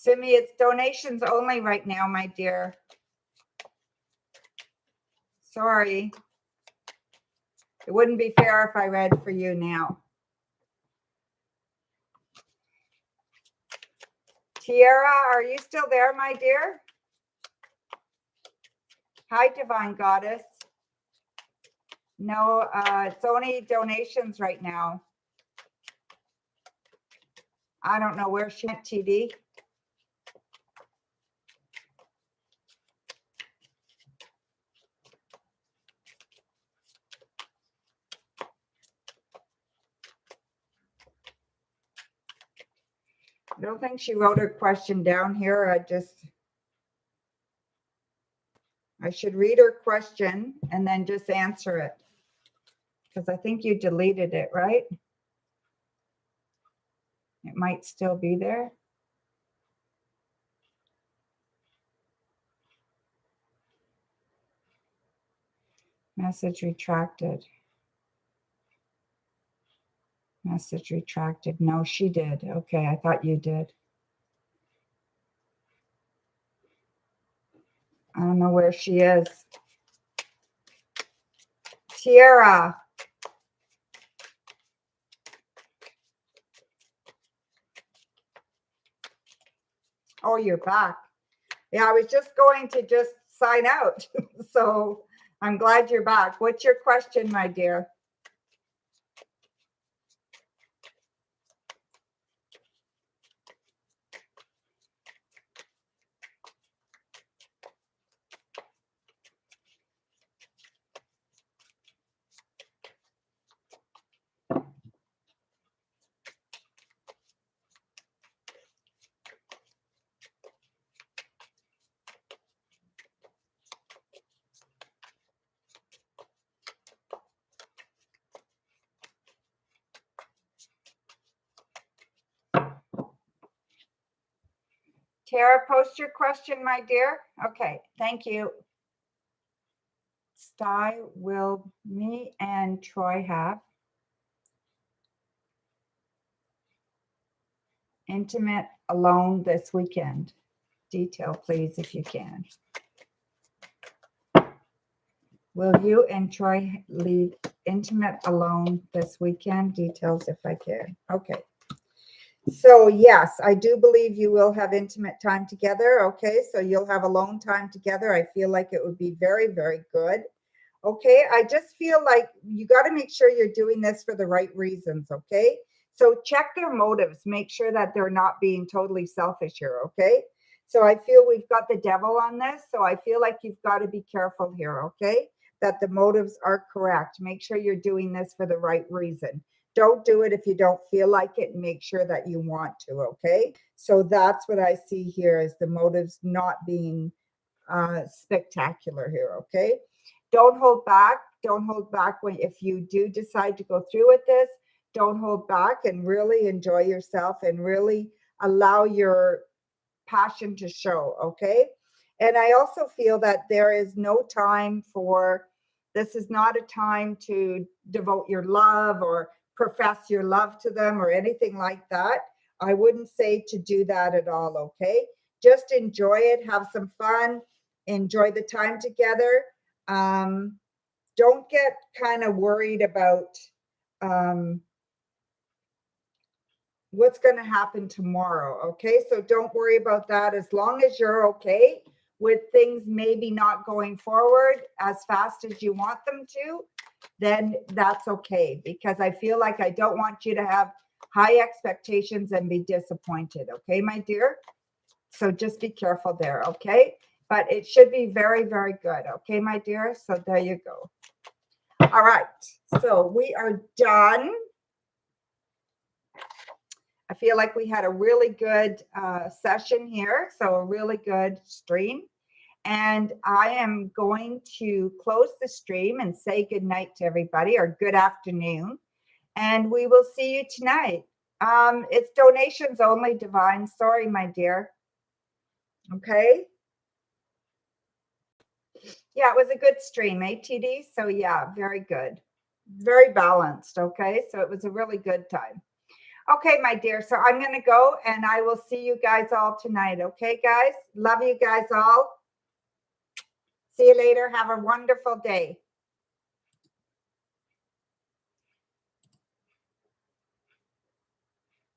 Simi, it's donations only right now, my dear. Sorry. It wouldn't be fair if I read for you now. Tiara, are you still there, my dear? Hi, Divine Goddess. No, it's only donations right now. I don't know where she went, TD. I don't think she wrote her question down here. I should read her question and then just answer it, because I think you deleted it, right? It might still be there. Message retracted. Message retracted. No, she did. Okay, I thought you did. I don't know where she is. Tiara. Oh, you're back. Yeah, I was just going to just sign out. So I'm glad you're back. What's your question, my dear? Tara, post your question, my dear. Okay, thank you. Sty, will me and Troy have intimate alone this weekend? Detail, please, if you can. Will you and Troy leave intimate alone this weekend? Details, if I can. Okay. So yes, I do believe you will have intimate time together. Okay, so you'll have alone time together. I feel like it would be very, very good. Okay, I just feel like you got to make sure you're doing this for the right reasons. Okay, so check their motives, make sure that they're not being totally selfish here. Okay, so I feel we've got the devil on this, so I feel like you've got to be careful here. Okay, that the motives are correct. Make sure you're doing this for the right reason. Don't do it if you don't feel like it, and make sure that you want to. Okay, so that's what I see here is the motives not being spectacular here. Okay, don't hold back. Don't hold back when if you do decide to go through with this. Don't hold back and really enjoy yourself and really allow your passion to show. Okay, and I also feel that there is no time for this is not a time to devote your love or profess your love to them or anything like that. I wouldn't say to do that at all. Okay, just enjoy it, have some fun, enjoy the time together. Don't get kind of worried about what's going to happen tomorrow. Okay, so don't worry about that. As long as you're okay with things maybe not going forward as fast as you want them to, then that's okay, because I feel like I don't want you to have high expectations and be disappointed. Okay, my dear, so just be careful there. Okay, but it should be very, very good. Okay, my dear, so there you go. All right, so we are done. I feel like we had a really good session here, so a really good stream. And I am going to close the stream and say good night to everybody, or good afternoon. And we will see you tonight. It's donations only, Divine. Sorry, my dear. Okay. Yeah, it was a good stream, TD. So yeah, very good. Very balanced. Okay. So it was a really good time. Okay, my dear. So I'm going to go and I will see you guys all tonight. Okay, guys? Love you guys all. See you later. Have a wonderful day.